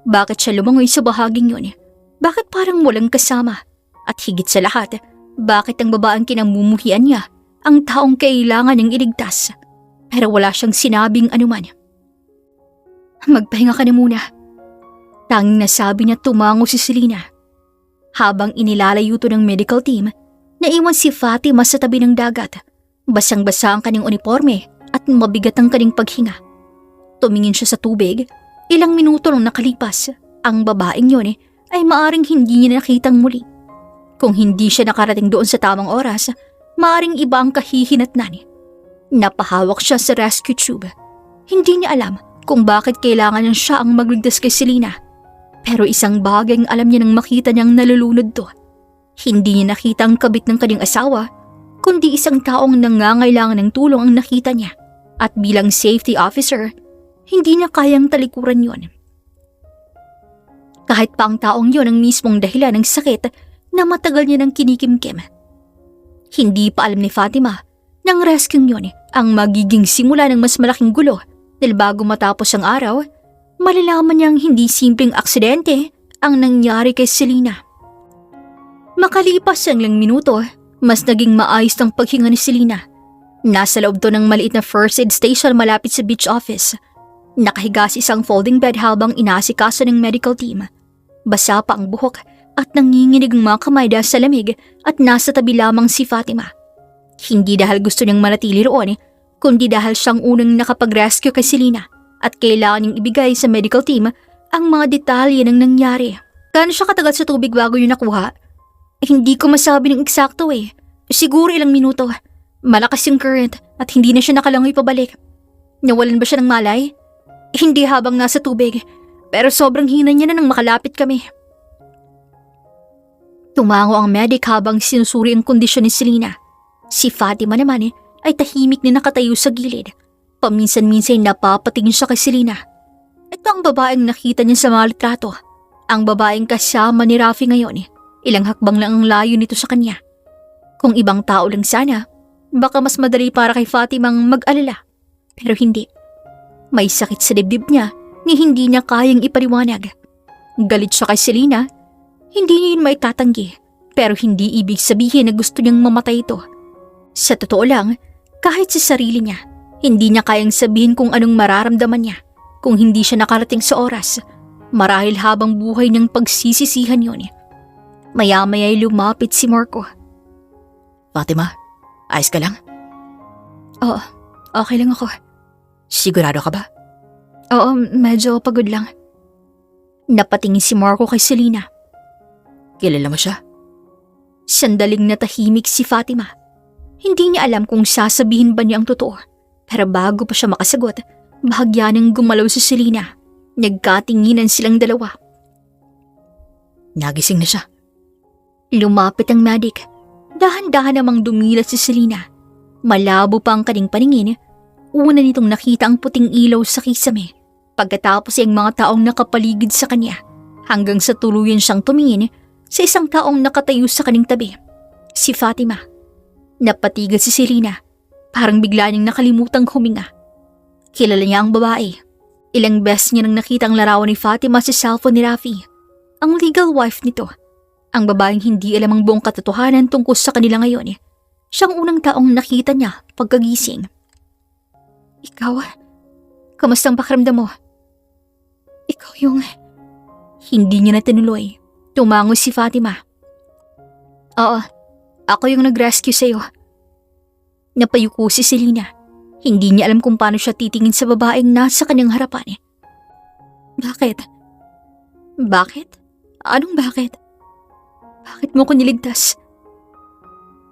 Bakit siya lumangoy sa bahaging yun? Bakit parang walang kasama? At higit sa lahat, bakit ang babaeng kinamumuhian niya ang taong kailangan niyang iligtas? Pero wala siyang sinabing anuman. Magpahinga ka na muna. Tanging nasabi niya tumango si Selena. Habang inilalayo to ng medical team, naiwan si Fatima sa tabi ng dagat. Basang-basa ang kanyang uniforme at mabigat ang kanyang paghinga. Tumingin siya sa tubig. Ilang minuto nang nakalipas, ang babaeng yun ay maaring hindi niya nakitang muli. Kung hindi siya nakarating doon sa tamang oras, maaring iba ang kahihinatnan. Napahawak siya sa rescue tube. Hindi niya alam kung bakit kailangan niya siya ang magligtas kay Selena. Pero isang bagay ang alam niya nang makita niyang nalulunod to. Hindi niya nakita ang kabit ng kanyang asawa, kundi isang taong nangangailangan ng tulong ang nakita niya. At bilang safety officer, hindi niya kayang talikuran yon. Kahit pa ang taong yon ang mismong dahilan ng sakit na matagal niya nang kinikimkim. Hindi pa alam ni Fatima ng rescue yon ang magiging simula ng mas malaking gulo dahil bago matapos ang araw, malalaman niyang hindi simpleng aksidente ang nangyari kay Selena. Makalipas ang ilang minuto, mas naging maayos ang paghinga ni Selena. Nasa loob to ng maliit na first aid station malapit sa beach office. Nakahiga sa isang folding bed habang inaasikaso ng medical team. Basa pa ang buhok at nanginginig ang mga kamay dahil sa lamig at nasa tabi lamang si Fatima. Hindi dahil gusto niyang manatili roon, kundi dahil siyang unang nakapag-rescue kay Selena at kailangan niyang ibigay sa medical team ang mga detalye ng nangyari. Gaano siya katagal sa tubig bago yun nakuha? Hindi ko masabi ng eksakto eh. Siguro ilang minuto. Malakas yung current at hindi na siya nakalangoy pabalik. Nawalan ba siya ng malay? Hindi habang nasa tubig, pero sobrang hina niya na nang makalapit kami. Tumango ang medic habang sinusuri ang kondisyon ni Selena. Si Fatima naman ay tahimik na nakatayo sa gilid. Paminsan-minsan napapatingin siya kay Selena. Ito ang babaeng nakita niya sa mga litrato. Ang babaeng kasama ni Rafi ngayon. Ilang hakbang lang ang layo nito sa kanya. Kung ibang tao lang sana, baka mas madali para kay Fatimang mag-alala. Pero hindi. May sakit sa dibdib niya ni hindi niya kayang ipaliwanag. Galit siya kay Selena. Hindi niya yun maitatanggi. Pero hindi ibig sabihin na gusto niyang mamatay ito. Sa totoo lang, kahit sa sarili niya, hindi niya kayang sabihin kung anong mararamdaman niya kung hindi siya nakarating sa oras. Marahil habang buhay niyang pagsisisihan yun. Maya-maya'y lumapit si Marco. Fatima, ayos ka lang? Oo, okay lang ako. Sigurado ka ba? Oo, medyo pagod lang. Napatingin si Marco kay Selena. Kilala mo siya? Sandaling natahimik si Fatima. Hindi niya alam kung sasabihin ba niya ang totoo. Pero bago pa siya makasagot, bahagya nang gumalaw si Selena. Nagkatinginan silang dalawa. Nagising na siya. Lumapit ang medic. Dahan-dahan namang dumilat si Selena. Malabo pa ang kanyang paningin. Una nitong nakita ang puting ilaw sa kisame. Pagkatapos ay ang mga taong nakapaligid sa kanya. Hanggang sa tuluyan siyang tumingin sa isang taong nakatayo sa kanyang tabi. Si Fatima. Napatigas si Selena. Parang bigla niyang nakalimutang huminga. Kilala niya ang babae. Ilang beses niya nang nakita ang larawan ni Fatima sa cellphone ni Rafi. Ang legal wife nito. Ang babaeng hindi alam ang buong katotohanan tungkol sa kanila ngayon. Siyang unang taong nakita niya pagkagising. Ikaw, kamusta ang pakiramdam mo? Ikaw yung... Hindi niya na tinuloy. Tumango si Fatima. Oo, ako yung nag-rescue sa'yo. Napayuko si Selena. Hindi niya alam kung paano siya titingin sa babaeng nasa kanyang harapan. Bakit? Bakit? Anong bakit? Bakit mo ko niligtas?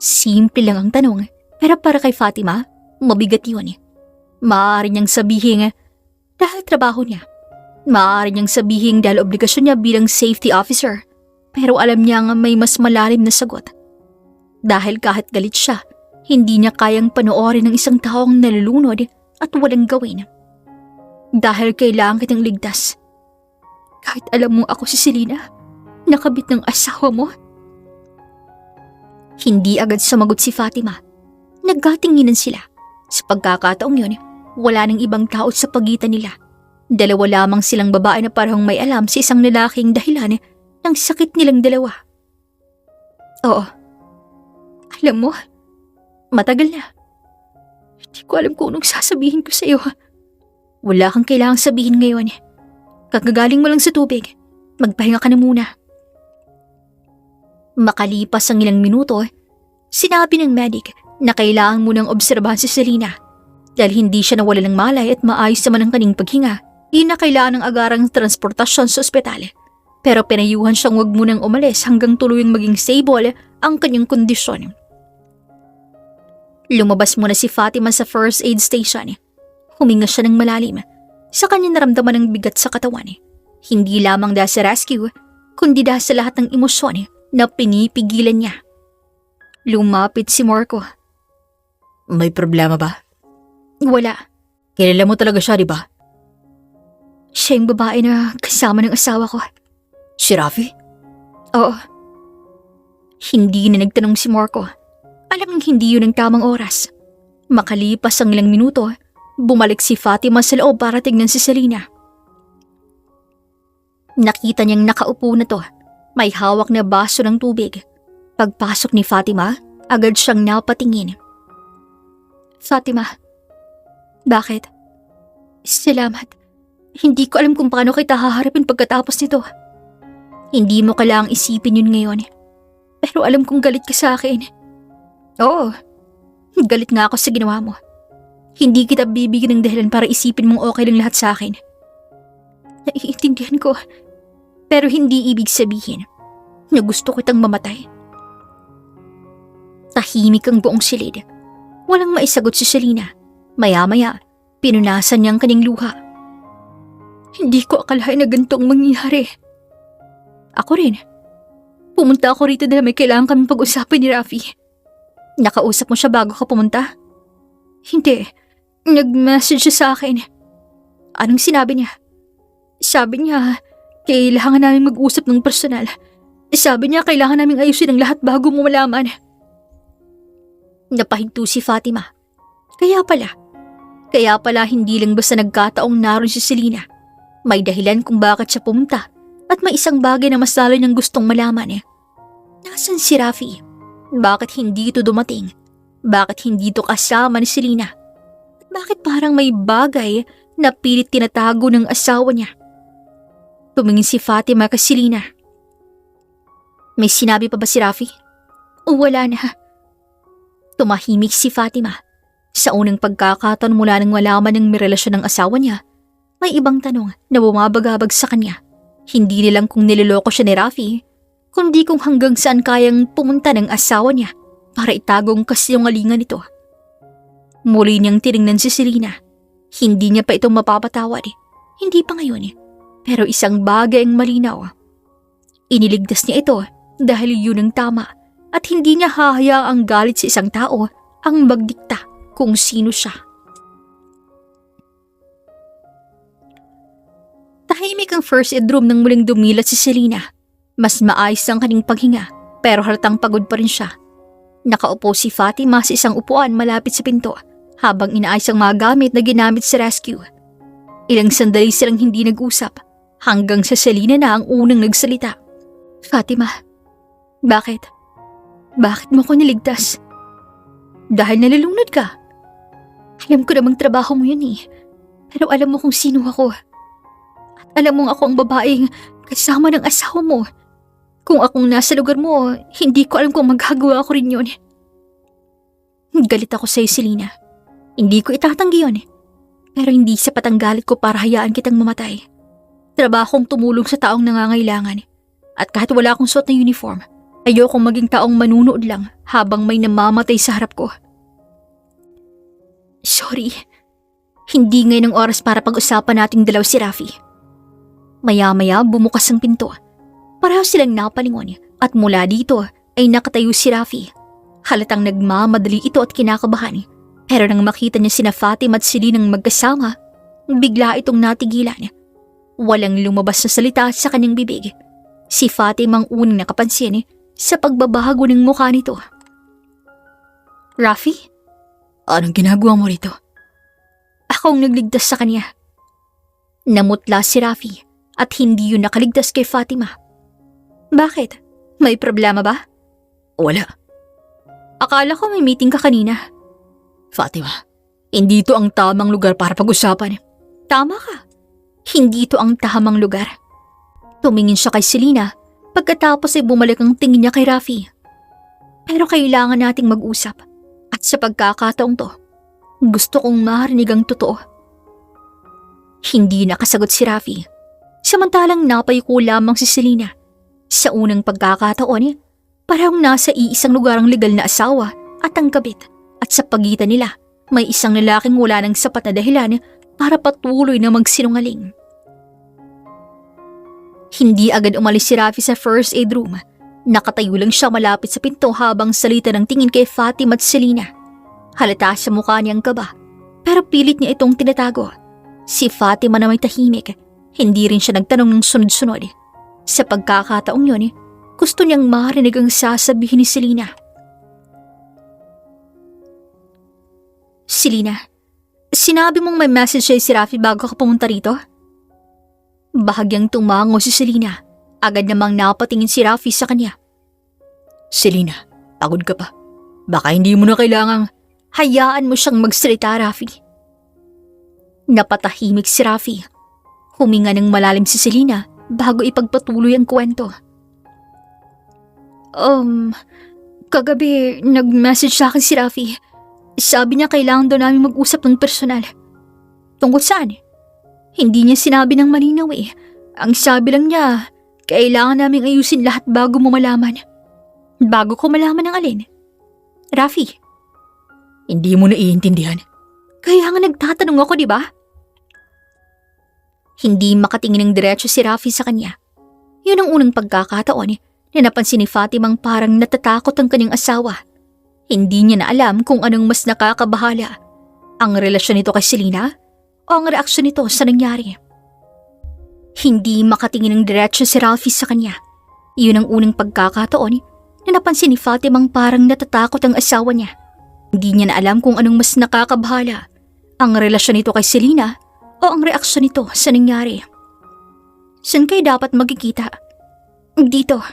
Simple lang ang tanong, pero para kay Fatima, mabigat yun. Maaari niyang sabihin dahil trabaho niya. Maaari niyang sabihin dahil obligasyon niya bilang safety officer. Pero alam niya nga may mas malalim na sagot. Dahil kahit galit siya, hindi niya kayang panoorin ng isang taong nalulunod at walang gawin. Dahil kailangan kitang ligtas. Kahit alam mo ako si Selena, nakabit ng asawa mo. Hindi agad sumagot si Fatima. Nagkatinginan sila. Sa pagkakataong yun, wala nang ibang tao sa pagitan nila. Dalawa lamang silang babae na parang may alam sa isang lalaking dahilan ng sakit nilang dalawa. Oo. Alam mo, matagal na. Hindi ko alam kung anong sasabihin ko sa iyo. Wala kang kailangang sabihin ngayon. Kagagaling mo lang sa tubig. Magpahinga ka na muna. Makalipas ang ilang minuto, sinabi ng medic na kailangan munang obserbahan si Selena. Dahil hindi siya nawala ng malay at maayos naman ang kanyang paghinga, di na kailangan ng agarang transportasyon sa ospital. Pero pinayuhan siyang wag munang umalis hanggang tuluyang maging stable ang kanyang kondisyon. Lumabas muna si Fatima sa first aid station. Huminga siya ng malalim. Sa kanya naramdaman ng bigat sa katawan. Hindi lamang dahil sa rescue, kundi dahil sa lahat ng emosyon na pinipigilan niya. Lumapit si Marco. May problema ba? Wala. Kilala mo talaga siya, di ba? Siya yung babae na kasama ng asawa ko. Si Rafi? Oo. Hindi na nagtanong si Marco. Alam hindi yun ang tamang oras. Makalipas ang ilang minuto, bumalik si Fatima sa loob para tignan si Selena. Nakita niyang nakaupo na to. May hawak na baso ng tubig. Pagpasok ni Fatima, agad siyang napatingin. Fatima, bakit? Salamat. Hindi ko alam kung paano kita haharapin pagkatapos nito. Hindi mo kailangang isipin yun ngayon. Pero alam kong galit ka sa akin. Oo, galit nga ako sa ginawa mo. Hindi kita bibigyan ng dahilan para isipin mong okay lang lahat sa akin. Naiintindihan ko, pero hindi ibig sabihin na gusto kitang mamatay. Tahimik ang buong silid. Walang maisagot si Selena. Maya-maya, pinunasan niya ang kanyang luha. Hindi ko akalain na ganitong mangyayari. Ako rin. Pumunta ako rito dahil may kailangan kaming pag-usapan ni Rafi. Nakausap mo siya bago ka pumunta? Hindi. Nag-message siya sa akin. Anong sinabi niya? Sabi niya, kailangan namin mag-usap ng personal. Sabi niya, kailangan namin ayusin ang lahat bago mo malaman. Napahinto si Fatima. Kaya pala hindi lang basta nagkataong naroon si Selena. May dahilan kung bakit siya pumunta at may isang bagay na mas lalo niyang gustong malaman. Nasaan si Rafi? Bakit hindi ito dumating? Bakit hindi ito kasama ni Selena? Bakit parang may bagay na pilit tinatago ng asawa niya? Tumingin si Fatima kay Selena. May sinabi pa ba si Rafi? O wala na? Tumahimik si Fatima. Sa unang pagkakataon mula nang malaman ng may relasyon ng asawa niya, may ibang tanong na bumabagabag sa kanya. Hindi nilang kung niloloko siya ni Rafi, kundi kung hanggang saan kayang pumunta ng asawa niya para itagong kasinungalingan nito. Muli niyang tiningnan si Selena. Hindi niya pa ito mapapatawad. Hindi pa ngayon. Pero isang bagay ang malinaw. Iniligtas niya ito dahil yun ang tama at hindi niya hahayaang galit sa isang tao ang magdikta kung sino siya. Tahimik ang first aid room nang muling dumilat si Selena. Mas maayos ang kanyang paghinga pero halatang pagod pa rin siya. Nakaupo si Fatima sa isang upuan malapit sa pinto habang inaayos ang mga gamit na ginamit sa rescue. Ilang sandali silang hindi nag-usap hanggang sa Selena na ang unang nagsalita. Fatima, bakit? Bakit mo ko niligtas? Dahil nalulunod ka. Alam ko namang trabaho mo yun pero alam mo kung sino ako. At alam mong ako ang babaeng kasama ng asawa mo. Kung akong nasa lugar mo, hindi ko alam kung magagawa ko rin yun. Galit ako sa'yo, Selena. Hindi ko itatanggi yun. Pero hindi sapat ang galit ko para hayaan kitang mamatay. Trabahong tumulong sa taong nangangailangan. At kahit wala akong suot na uniform, ayokong maging taong manunood lang habang may namamatay sa harap ko. Sorry. Hindi ngayon ang oras para pag-usapan nating dalaw si Rafi. Maya-maya bumukas ang pinto. Pareho silang napalingon at mula dito ay nakatayo si Rafi. Halatang nagmamadali ito at kinakabahan. Pero nang makita niya sina Fatima at Selinang magkasama, bigla itong natigilan. Walang lumabas na salita sa kanyang bibig. Si Fatima ang unang nakapansin sa pagbabago ng mukha nito. Rafi? Anong ginagawa mo rito? Ako ang nagligtas sa kanya. Namutla si Rafi at hindi yun nakaligtas kay Fatima. Bakit? May problema ba? Wala. Akala ko may meeting ka kanina. Fatima, hindi ito ang tamang lugar para pag-usapan. Tama ka. Hindi ito ang tamang lugar. Tumingin siya kay Selena pagkatapos ay bumalik ang tingin niya kay Rafi. Pero kailangan nating mag-usap. At sa pagkakataong to, gusto kong marinig ang totoo. Hindi nakasagot si Rafi. Samantalang napayuko lamang si Selena. Sa unang pagkakataon, parang nasa iisang lugar ang legal na asawa at ang kabit. At sa pagitan nila, may isang lalaking wala ng sapat na dahilan para patuloy na magsinungaling. Hindi agad umalis si Rafi sa first aid room. Nakatayo lang siya malapit sa pinto habang salita ng tingin kay Fatima at Selena. Halata sa mukha niyang kaba, pero pilit niya itong tinatago. Si Fatima na may tahimik, hindi rin siya nagtanong ng sunod-sunod. Sa pagkakataong yun, gusto niyang marinig ang sasabihin ni Selena. Selena, sinabi mong may message siya si Rafi bago ka pumunta rito? Bahagyang tumango si Selena. Agad namang napatingin si Rafi sa kanya. Selena, pagod ka pa. Baka hindi mo na kailangang... Hayaan mo siyang magsalita, Rafi. Napatahimik si Rafi. Huminga ng malalim si Selena bago ipagpatuloy ang kwento. Kagabi nag-message sa akin si Rafi. Sabi niya kailangan daw namin mag-usap ng personal. Tungkol saan? Hindi niya sinabi ng malinaw Ang sabi lang niya, kailangan naming ayusin lahat bago mo malaman. Bago ko malaman ng alin? Rafi. Hindi mo naiintindihan. Kaya nga nagtatanong ako, di ba? Hindi makatingin ng diretso si Rafi sa kanya. Yun ang unang pagkakataon na napansin ni Fatimang parang natatakot ang kanyang asawa. Hindi niya na alam kung anong mas nakakabahala. Ang relasyon nito kay Selena o ang reaksyon nito sa nangyari. Hindi makatingin ng diretso si Rafi sa kanya. Yun ang unang pagkakataon na napansin ni Fatimang parang natatakot ang asawa niya. Hindi niya na alam kung anong mas nakakabahala, ang relasyon nito kay Selena o ang reaksyon nito sa nangyari. Saan kayo dapat magkikita? Dito.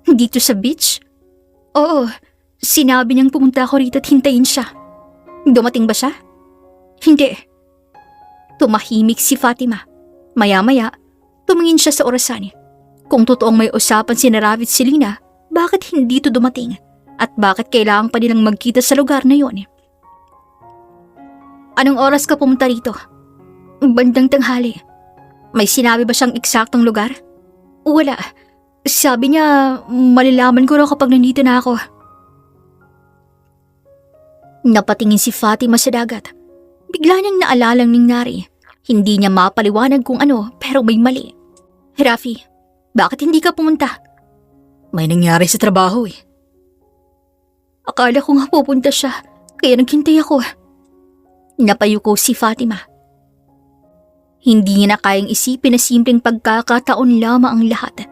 Dito sa beach? Oo, sinabi niyang pumunta ako rito at hintayin siya. Dumating ba siya? Hindi. Tumahimik si Fatima. Maya-maya, tumingin siya sa orasan. Kung totoong may usapan si Rafi at Selena, bakit hindi ito dumating? At bakit kailangan pa nilang magkita sa lugar na yon? Anong oras ka pumunta rito? Bandang tanghali. May sinabi ba siyang eksaktong lugar? Wala. Sabi niya, malalaman ko raw kapag nandito na ako. Napatingin si Fatima sa dagat. Bigla niyang naalalang nangyari. Hindi niya mapaliwanag kung ano, pero may mali. Rafi, bakit hindi ka pumunta? May nangyari sa trabaho eh. Akala ko nga pupunta siya, kaya naghintay ako. Napayuko si Fatima. Hindi niya na kayang isipin na simpleng pagkakataon lamang ang lahat.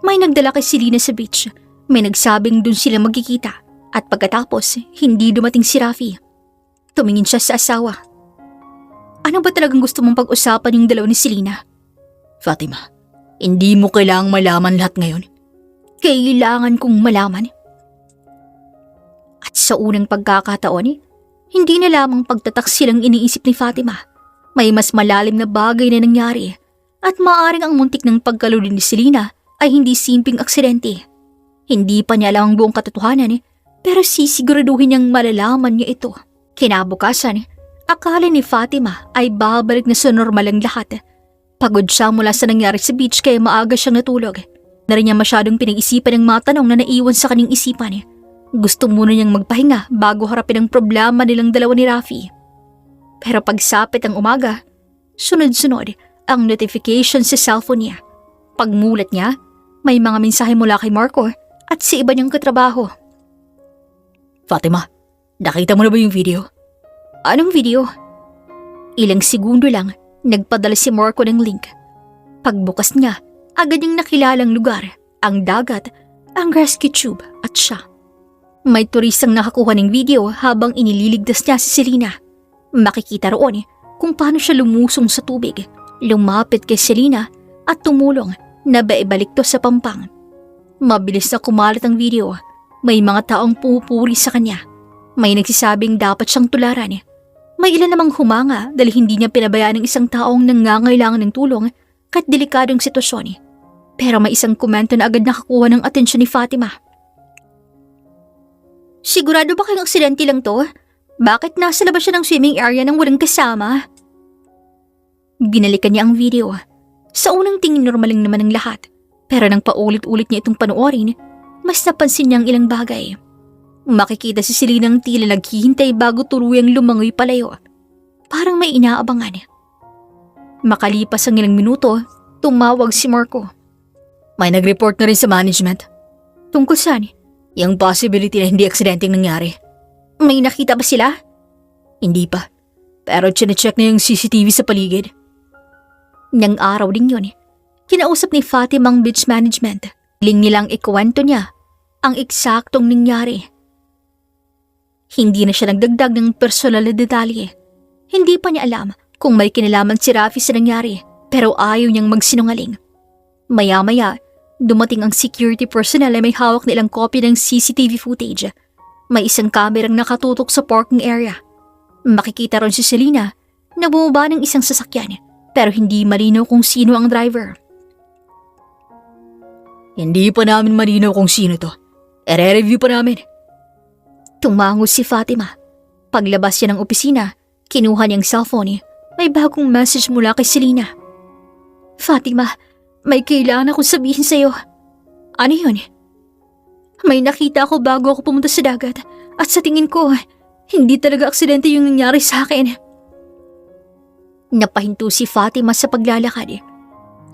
May nagdala kay Selena sa beach, may nagsabing dun sila magkikita, at pagkatapos, hindi dumating si Rafi. Tumingin siya sa asawa. Ano ba talagang gusto mong pag-usapan yung dalawa ni Selena? Fatima, hindi mo kailangang malaman lahat ngayon. Kailangan kong malaman. At sa unang pagkakataon, hindi na lamang pagtataksil ang iniisip ni Fatima. May mas malalim na bagay na nangyari at maaaring ang muntik ng pagkaluli ni Selena ay hindi simpleng aksidente. Hindi pa niya alam ang buong katotohanan pero sisiguraduhin niyang malalaman niya ito. Kinabukasan, akala ni Fatima ay babalik na sa normal ang lahat. Pagod siya mula sa nangyari sa beach kaya maaga siyang natulog. Na rin niya masyadong pinag-isipan ng mga tanong na naiwan sa kanyang isipan. Gusto muna niyang magpahinga bago harapin ang problema nilang dalawa ni Rafi. Pero pagsapit ang umaga, sunod-sunod ang notification sa cellphone niya. Pagmulat niya, may mga mensahe mula kay Marco at sa iba niyang katrabaho. Fatima, nakita mo na ba yung video? Anong video? Ilang segundo lang, nagpadala si Marco ng link. Pagbukas niya, agad niyang nakilalang lugar, ang dagat, ang rescue tube at siya. May turistang nakakuha ng video habang inililigtas niya si Selena. Makikita roon kung paano siya lumusong sa tubig, lumapit kay Selena at tumulong na baibalik to sa pampang. Mabilis na kumalat ang video. May mga taong pumupuri sa kanya. May nagsisabing dapat siyang tularan. May ilan namang humanga dahil hindi niya pinabayaan ng isang taong nangangailangan ng tulong kahit delikadong sitwasyon. Pero may isang komento na agad nakakuha ng atensyon ni Fatima. Sigurado ba kayong aksidente lang to? Bakit nasa labas siya ng swimming area nang walang kasama? Binalikan niya ang video. Sa unang tingin normal lang naman ang lahat. Pero nang paulit-ulit niya itong panoorin, mas napansin niya ang ilang bagay. Makikita si Selena ang tila naghihintay bago tuluyang lumangoy palayo. Parang may inaabangan. Makalipas ang ilang minuto, tumawag si Marco. May nag-report na rin sa management. Tungkol saan? Yung possibility na hindi aksidenteng nangyari. May nakita ba sila? Hindi pa. Pero chinecheck na yung CCTV sa paligid. Nang araw din yun, kinausap ni Fatima ang beach management. Hiling nilang ikuwento niya ang eksaktong nangyari. Hindi na siya nagdagdag ng personal na detalye. Hindi pa niya alam kung may kinalaman si Rafi sa nangyari pero ayaw niyang magsinungaling. Maya-maya, dumating ang security personnel ay may hawak na ilang kopya ng CCTV footage. May isang kamerang nakatutok sa parking area. Makikita ron si Selena na bumaba ng isang sasakyan pero hindi malinaw kung sino ang driver. Hindi pa namin malinaw kung sino to. Ere-review pa namin. Tumango si Fatima. Paglabas niya ng opisina, kinuha niyang cellphone. May bagong message mula kay Selena. Fatima, may kailangan akong sabihin sa'yo. Ano yun? May nakita ako bago ako pumunta sa dagat at sa tingin ko, hindi talaga aksidente yung nangyari sa akin. Napahinto si Fatima sa paglalakad.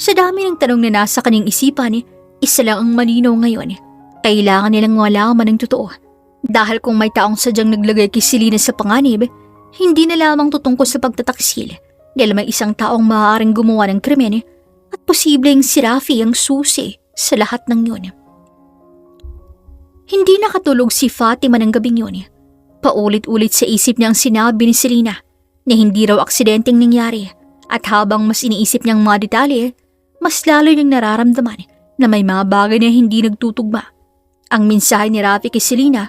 Sa dami ng tanong na nasa kanyang isipan, isa lang ang malinaw ngayon. Kailangan nilang malaman ng totoo. Dahil kung may taong sadyang naglagay kay Selena sa panganib, hindi na lamang tutungkol sa pagtataksil dahil may isang taong maaaring gumawa ng krimen at posibleng si Rafi ang susi sa lahat ng yun. Hindi nakatulog si Fatima ng gabing yun. Paulit-ulit sa isip niya ang sinabi ni Selena na hindi raw aksidenteng nangyari at habang mas iniisip niyang mga detalye, mas lalo niyang nararamdaman na may mga bagay na hindi nagtutugma. Ang mensahe ni Rafi kay Selena,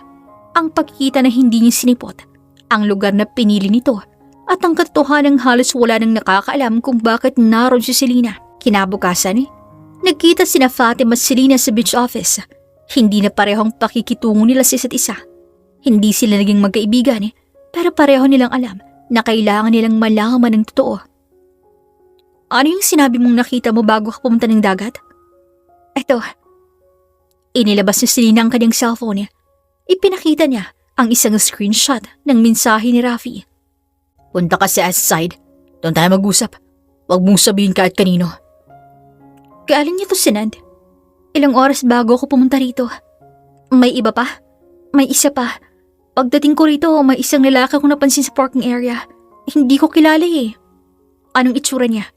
ang pagkikita na hindi niya sinipot, ang lugar na pinili nito at ang katotohanan halos wala nang nakakaalam kung bakit naroon si Selena. Kinabukasan, nagkita sina Fatima at Selena sa beach office. Hindi na parehong pakikitungo nila sa isa't isa. Hindi sila naging magkaibigan pero pareho nilang alam na kailangan nilang malaman ng totoo. Ano yung sinabi mong nakita mo bago ka pumunta ng dagat? Ito. Inilabas ni Selena ang kanyang cellphone. Ipinakita niya ang isang screenshot ng mensahe ni Rafi. Punta ka sa side. Doon tayo mag-usap. Huwag mong sabihin kahit kanino. Galing niya to sinend. Ilang oras bago ako pumunta rito. May iba pa? May isa pa. Pagdating ko rito, may isang lalaki akong napansin sa parking area. Hindi ko kilala eh. Anong itsura niya?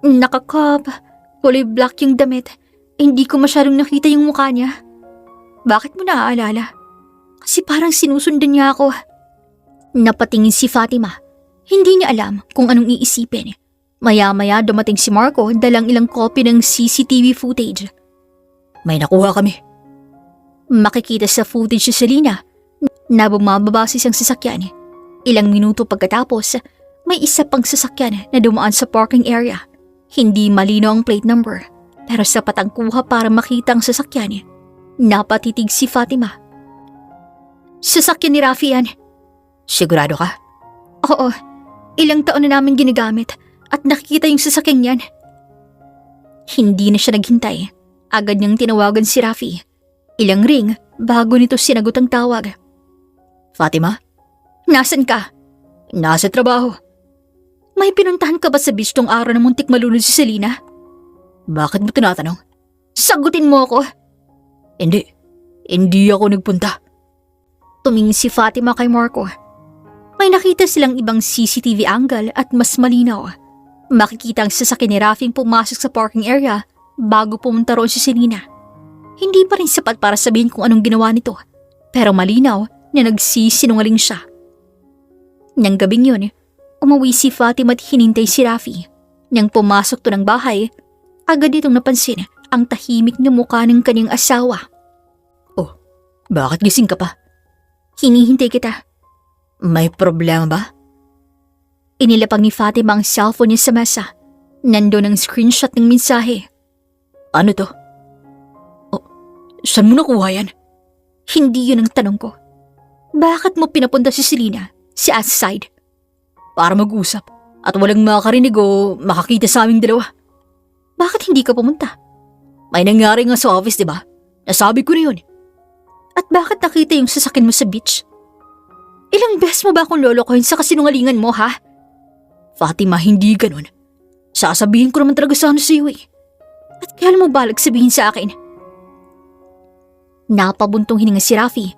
Naka-cup, kulay black yung damit. Hindi ko masyadong nakita yung mukha niya. Bakit mo naaalala? Kasi parang sinusundan niya ako. Napatingin si Fatima. Hindi niya alam kung anong iisipin. Maya-maya dumating si Marco dalang ilang kopya ng CCTV footage. May nakuha kami. Makikita sa footage si Selena na bumababa sa isang sasakyan. Ilang minuto pagkatapos, may isa pang sasakyan na dumaan sa parking area. Hindi malinaw ang plate number, pero sapat ang kuha para makita ang sasakyan. Napatitig si Fatima. Sasakyan ni Rafi yan. Sigurado ka? Oo, ilang taon na namin ginagamit at nakikita yung sasakyan yan. Hindi na siya naghintay. Agad niyang tinawagan si Rafi. Ilang ring bago nito sinagot ang tawag. Fatima? Nasaan ka? Nasa trabaho. May pinuntahan ka ba sa beach tong araw na muntik malunod si Selena? Bakit mo tinatanong? Sagutin mo ako. Hindi ako nagpunta. Tumingin si Fatima kay Marco. May nakita silang ibang CCTV angle at mas malinaw. Makikita ang sasakyan ni Rafing pumasok sa parking area bago pumunta roon si Selena. Hindi pa rin sapat para sabihin kung anong ginawa nito, pero malinaw na nagsisinungaling siya. Nang gabing yun, umuwi si Fatima at hinintay si Rafi. Nang pumasok to ng bahay, agad itong napansin ang tahimik na mukha ng kanyang asawa. Oh, bakit gising ka pa? Hinihintay kita. May problema ba? Inilapag ni Fatima ang cellphone niya sa mesa. Nandun ang screenshot ng mensahe. Ano to? Oh, saan mo nakuha yan? Hindi yun ang tanong ko. Bakit mo pinapunta si Selena, si Side? Para mag-usap at walang makakarinig o makakita sa aming dalawa. Bakit hindi ka pumunta? May nangyari nga sa office, di ba? Nasabi ko na yun. At bakit nakita yung sasakyan mo sa beach? Ilang beses mo ba akong lolokohin sa kasinungalingan mo, ha? Fatima, hindi ganun. Sasabihin ko naman talaga sana sa iyo eh. At kailan mo balag sabihin sa akin? Napabuntong hininga si Rafi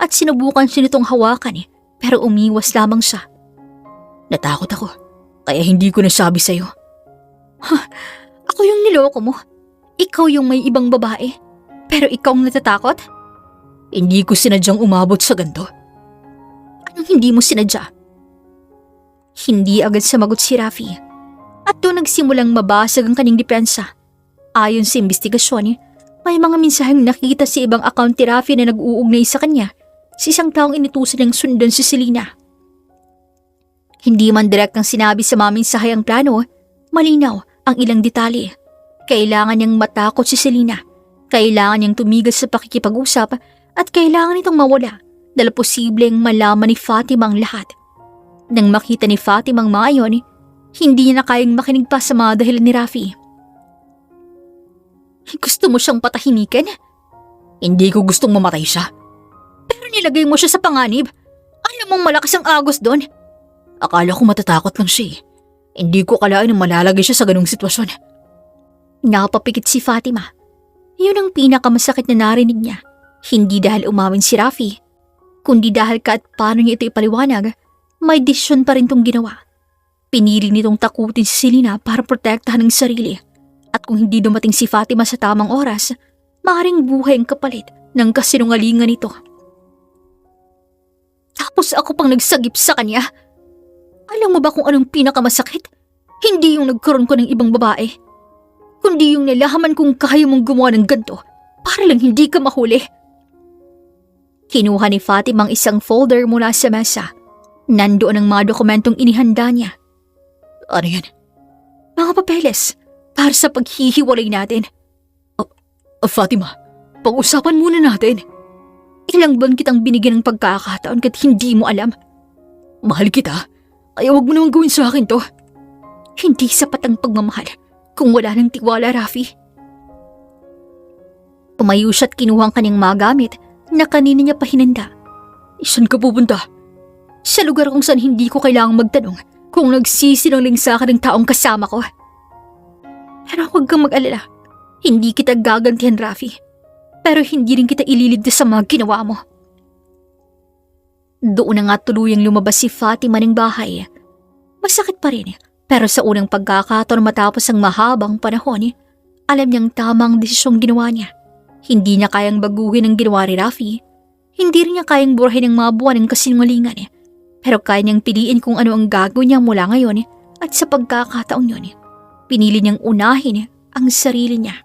at sinubukan siya nitong hawakan pero umiwas lamang siya. Natakot ako, kaya hindi ko nasabi sa'yo. Ako yung niloko mo. Ikaw yung may ibang babae, pero ikaw ang natatakot? Hindi ko sinadyang umabot sa ganito. Anong hindi mo sinadya? Hindi agad sumagot si Rafi. At doon nagsimulang mabasag ang kanyang depensa. Ayon sa investigasyon, may mga mensaheng nakita sa ibang account ni Rafi na nag-uugnay sa kanya sa isang taong inutusan niyang sundan si Selena. Hindi man direktang sinabi sa mga mensahe ang plano, malinaw ang ilang detalye. Kailangan niyang matakot si Selena. Kailangan niyang tumigil sa pakikipag-usap at kailangan itong mawala dahil posibleng malaman ni Fatima ang lahat. Nang makita ni Fatima ang mga iyon, hindi niya na kayang makinig pa sa mga dahilan ni Rafi. Gusto mo siyang patahimikin? Hindi ko gustong mamatay siya. Pero nilagay mo siya sa panganib. Alam mong malakas ang agos doon. Akala ko matatakot lang siya eh. Hindi ko akalain na malalagay siya sa ganung sitwasyon. Napapikit si Fatima. Yun ang pinakamasakit na narinig niya. Hindi dahil umawin si Rafi, kundi dahil kahit paano niya ito ipaliwanag, may desisyon pa rin itong ginawa. Pinili nitong takutin si Selena para protektahan ang sarili. At kung hindi dumating si Fatima sa tamang oras, maaaring buhay ang kapalit ng kasinungalingan nito. Tapos ako pang nagsagip sa kanya. Alam mo ba kung anong pinakamasakit? Hindi yung nagkaroon ko ng ibang babae, kundi yung nalaman kong kaya mong gumawa ng ganito para lang hindi ka mahuli. Kinuha ni Fatima ang isang folder mula sa mesa. Nandoon ang mga dokumentong inihanda niya. Ano yan? Mga papeles para sa paghihiwalay natin. Fatima, pag-usapan muna natin. Ilang buwan kitang binigyan ng pagkakataon kahit hindi mo alam. Mahal kita, kaya huwag mo naman gawin sa akin to. Hindi sapat ang pagmamahal kung wala ng tiwala, Rafi. Tumayo siya at kinuha ang kanyang mga gamit na kanina niya pa hinanda. Saan ka pupunta? Sa lugar kung saan hindi ko kailangang magtanong kung nagsisinungaling sa akin ng taong kasama ko. Pero huwag kang mag-alala. Hindi kita gagantihan, Rafi. Pero hindi rin kita ililigtas sa mga ginawa mo. Doon na nga tuluyang lumabas si Fatima ng bahay. Masakit pa rin, pero sa unang pagkakataon matapos ang mahabang panahon, alam niyang tamang desisyong ginawa niya. Hindi niya kayang baguhin ang ginawa ni Rafi. Hindi rin niya kayang burahin ang mga buwan ng kasinungalingan. Pero kaya niyang piliin kung ano ang gagawin niya mula ngayon at sa pagkakataong yun, pinili niyang unahin ang sarili niya.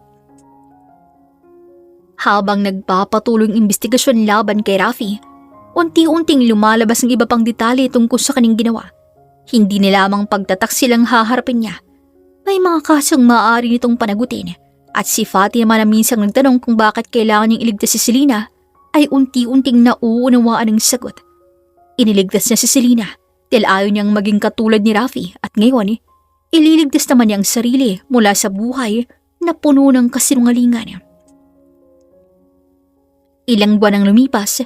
Habang nagpapatuloy ang investigasyon laban kay Rafi, unti-unting lumalabas ang iba pang detalye tungkol sa kanyang ginawa. Hindi na lamang pagtatak silang haharapin niya. May mga kasong maaari nitong panagutin at si Fatima na minsang nagtanong kung bakit kailangan niyang iligtas si Selena ay unti-unting nauunawaan ang sagot. Iniligtas niya si Selena dahil ayaw niyang maging katulad ni Rafi at ngayon ililigtas naman niya ang sarili mula sa buhay na puno ng kasinungalingan. Ilang buwan ang lumipas,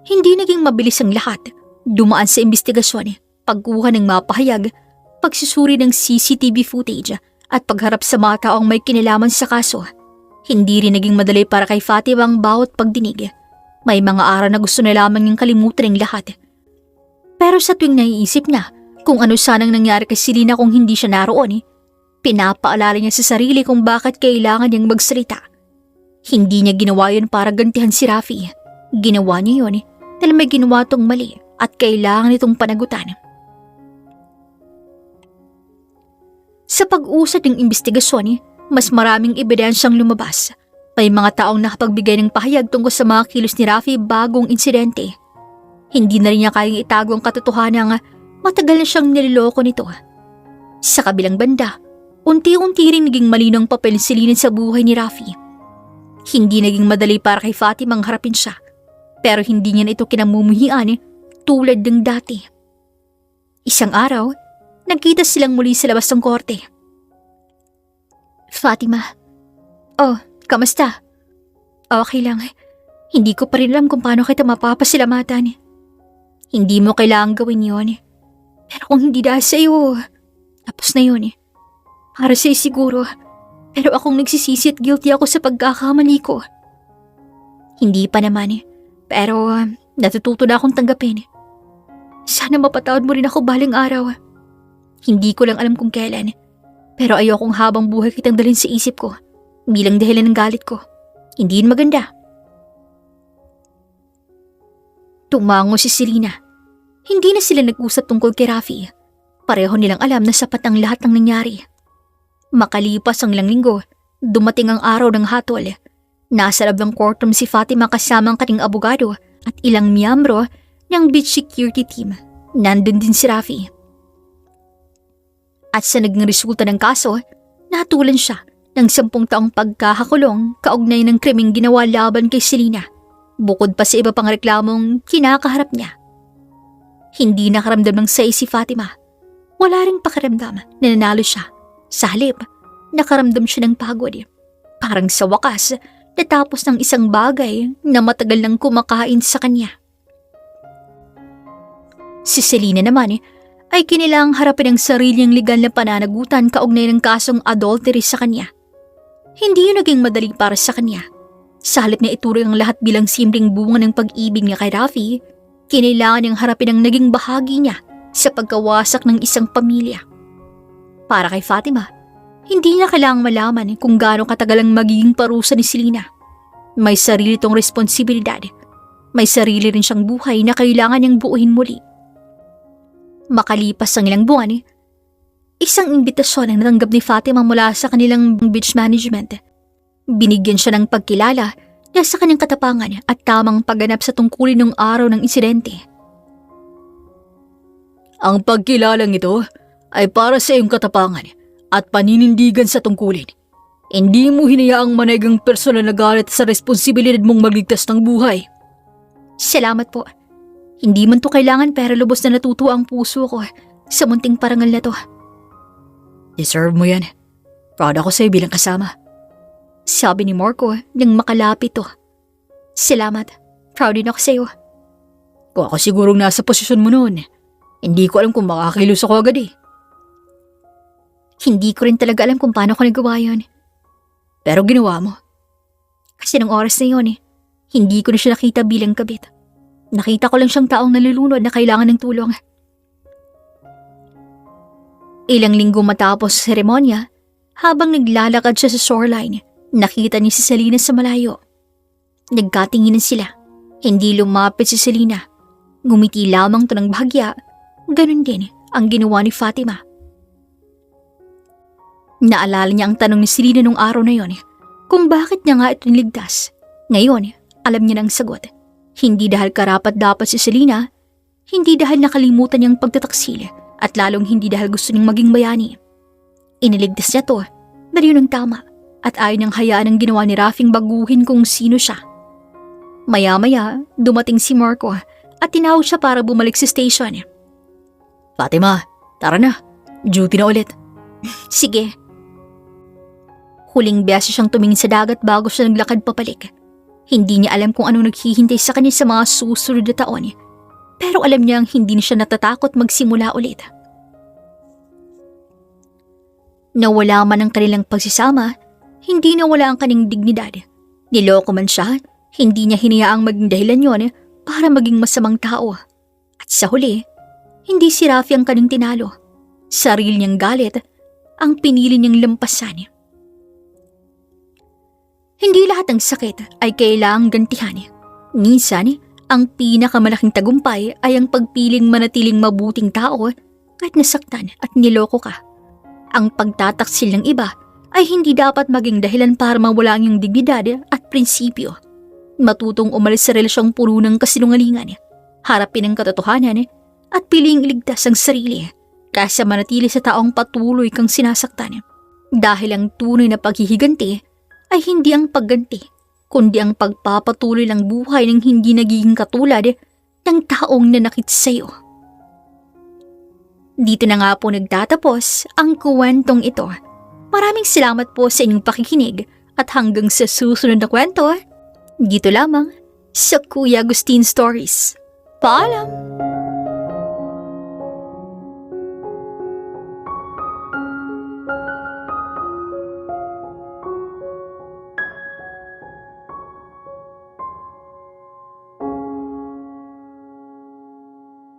hindi naging mabilis ang lahat. Dumaan sa investigasyon, pagkuha ng mga pahayag, pagsusuri ng CCTV footage at pagharap sa mga taong may kinalaman sa kaso. Hindi rin naging madali para kay Fatima ang bawat pagdinig. May mga araw na gusto na lamang niyang kalimutan ang lahat. Pero sa tuwing naiisip na kung ano sanang nangyari kay Selena kung hindi siya naroon, pinapaalala niya sa sarili kung bakit kailangan niyang magsalita. Hindi niya ginawa yun para gantihan si Rafi. Ginawa niya yun dahil may ginawa tong mali at kailangan itong panagutan. Sa pag-usad ng investigasyon, mas maraming ebidensyang lumabas. May mga taong nakapagbigay ng pahayag tungkol sa mga kilos ni Rafi bagong insidente. Hindi na rin niya kayang itago ang katotohanan matagal na siyang niloloko nito. Sa kabilang banda, unti-unti rin naging malinaw ang papel ni Selena sa buhay ni Rafi. Hindi naging madali para kay Fatima ang harapin siya, pero hindi niya na ito kinamumuhian tulad ng dati. Isang araw, nagkita silang muli sa labas ng korte. Fatima, kamusta? Okay lang. Hindi ko pa rin alam kung paano kita mapapasalamatan. Hindi mo kailangang gawin yon. Pero kung hindi dahil sa'yo, tapos na yun. Para sa'yo siguro. Pero akong nagsisisi at guilty ako sa pagkakamali ko. Hindi pa naman pero natututo na akong tanggapin. Sana mapatawad mo rin ako balang araw. Hindi ko lang alam kung kailan, pero ayokong habang buhay kitang dalhin sa isip ko bilang dahilan ng galit ko. Hindi yun maganda. Tumango si Selena. Hindi na sila nag-usap tungkol kay Rafi. Pareho nilang alam na sapat ang lahat ng nangyari. Makalipas ang ilang linggo, dumating ang araw ng hatol. Nasa loob ng courtroom si Fatima kasama ang kanyang abogado at ilang miyembro ng beach security team. Nandun din si Rafi. At sa naging resulta ng kaso, natulan siya ng 10 taong pagkakakulong kaugnay ng krimeng ginawa laban kay Selena, bukod pa sa iba pang reklamong kinakaharap niya. Hindi nakaramdam ng say si Fatima. Wala ring pakiramdam na nanalo siya. Sa halip, nakaramdam siya ng pagod. Parang sa wakas, natapos ng isang bagay na matagal nang kumakain sa kanya. Si Selena naman ay kinilangang harapin ang sariling legal na pananagutan kaugnay ng kasong adultery sa kanya. Hindi yun naging madali para sa kanya. Sa halip na ituring ang lahat bilang simpleng bunga ng pag-ibig niya kay Rafi, kinailangan niyang harapin ang naging bahagi niya sa pagkawasak ng isang pamilya. Para kay Fatima, hindi niya kailangang malaman kung gaano katagal ang magiging parusa ni Selena. May sarili tong responsibilidad. may sarili rin siyang buhay na kailangan niyang buuin muli. Makalipas ang ilang buwan, isang imbitasyon ang natanggap ni Fatima mula sa kanilang beach management. Binigyan siya ng pagkilala na sa kanyang katapangan at tamang pagganap sa tungkulin ng araw ng insidente. Ang pagkilalang ito ay para sa iyong katapangan at paninindigan sa tungkulin. Hindi mo hinayaang managang personal na galit sa responsibilidad mong magligtas ng buhay. Salamat po. Hindi man to kailangan pero lubos na natutuwa ang puso ko sa munting parangal na to. Deserve mo yan. Proud ako sa'yo bilang kasama. Sabi ni Marco nang makalapit to. Salamat. Proud din ako sa'yo. Kung ako sigurong nasa posisyon mo noon, hindi ko alam kung makakilos ako agad eh. Hindi ko rin talaga alam kung paano ko nagawa yun. Pero ginawa mo. Kasi nung oras na yun hindi ko na siya nakita bilang kabit. Nakita ko lang siyang taong nalulunod na kailangan ng tulong. Ilang linggo matapos sa seremonya, habang naglalakad siya sa shoreline, nakita niya si Selena sa malayo. Nagkatinginan sila. Hindi lumapit si Selena. Ngumiti lamang to ng bahagya. Ganon din ang ginawa ni Fatima. Naalala niya ang tanong ni Selena nung araw na yon kung bakit niya nga ito niligtas. Ngayon, alam niya ng sagot. Hindi dahil karapat-dapat si Selena, hindi dahil nakalimutan niyang pagtataksil, at lalong hindi dahil gusto niyang maging bayani. Iniligtas niya to, dahil yun ang tama, at ayaw niyang hayaan ang ginawa ni Rafing baguhin kung sino siya. Maya-maya, dumating si Marco at tinawag siya para bumalik sa station. Fatima, tara na. Duty na ulit. Sige. Huling beses siyang tumingin sa dagat bago siya naglakad papalik. Hindi niya alam kung anong naghihintay sa kanya sa mga susunod na taon. Pero alam niyang hindi na siya natatakot magsimula ulit. Nawala man ang kanilang pagsasama, hindi nawala ang kanyang dignidad. Niloko man siya, hindi niya hinayaang maging dahilan yon para maging masamang tao. At sa huli, hindi si Rafi ang kanyang tinalo. Sarili niyang galit ang pinili niyang lampasan. Hindi lahat ng sakit ay kailangang gantihan. Minsan, ang pinakamalaking tagumpay ay ang pagpiling manatiling mabuting tao kahit nasaktan at niloko ka. Ang pagtataksil ng iba ay hindi dapat maging dahilan para mawala ang iyong dignidad at prinsipyo. Matutong umalis sa relasyong puno ng kasinungalingan, harapin ang katotohanan at piling iligtas ang sarili kaysa manatili sa taong patuloy kang sinasaktan. Dahil ang tunay na paghihiganti ay hindi ang pagganti, kundi ang pagpapatuloy ng buhay ng hindi nagiging katulad ng taong nanakit sa iyo. Dito na nga po nagtatapos ang kwentong ito. Maraming salamat po sa inyong pakikinig at hanggang sa susunod na kwento, dito lamang sa Kuya Agustin Stories. Paalam!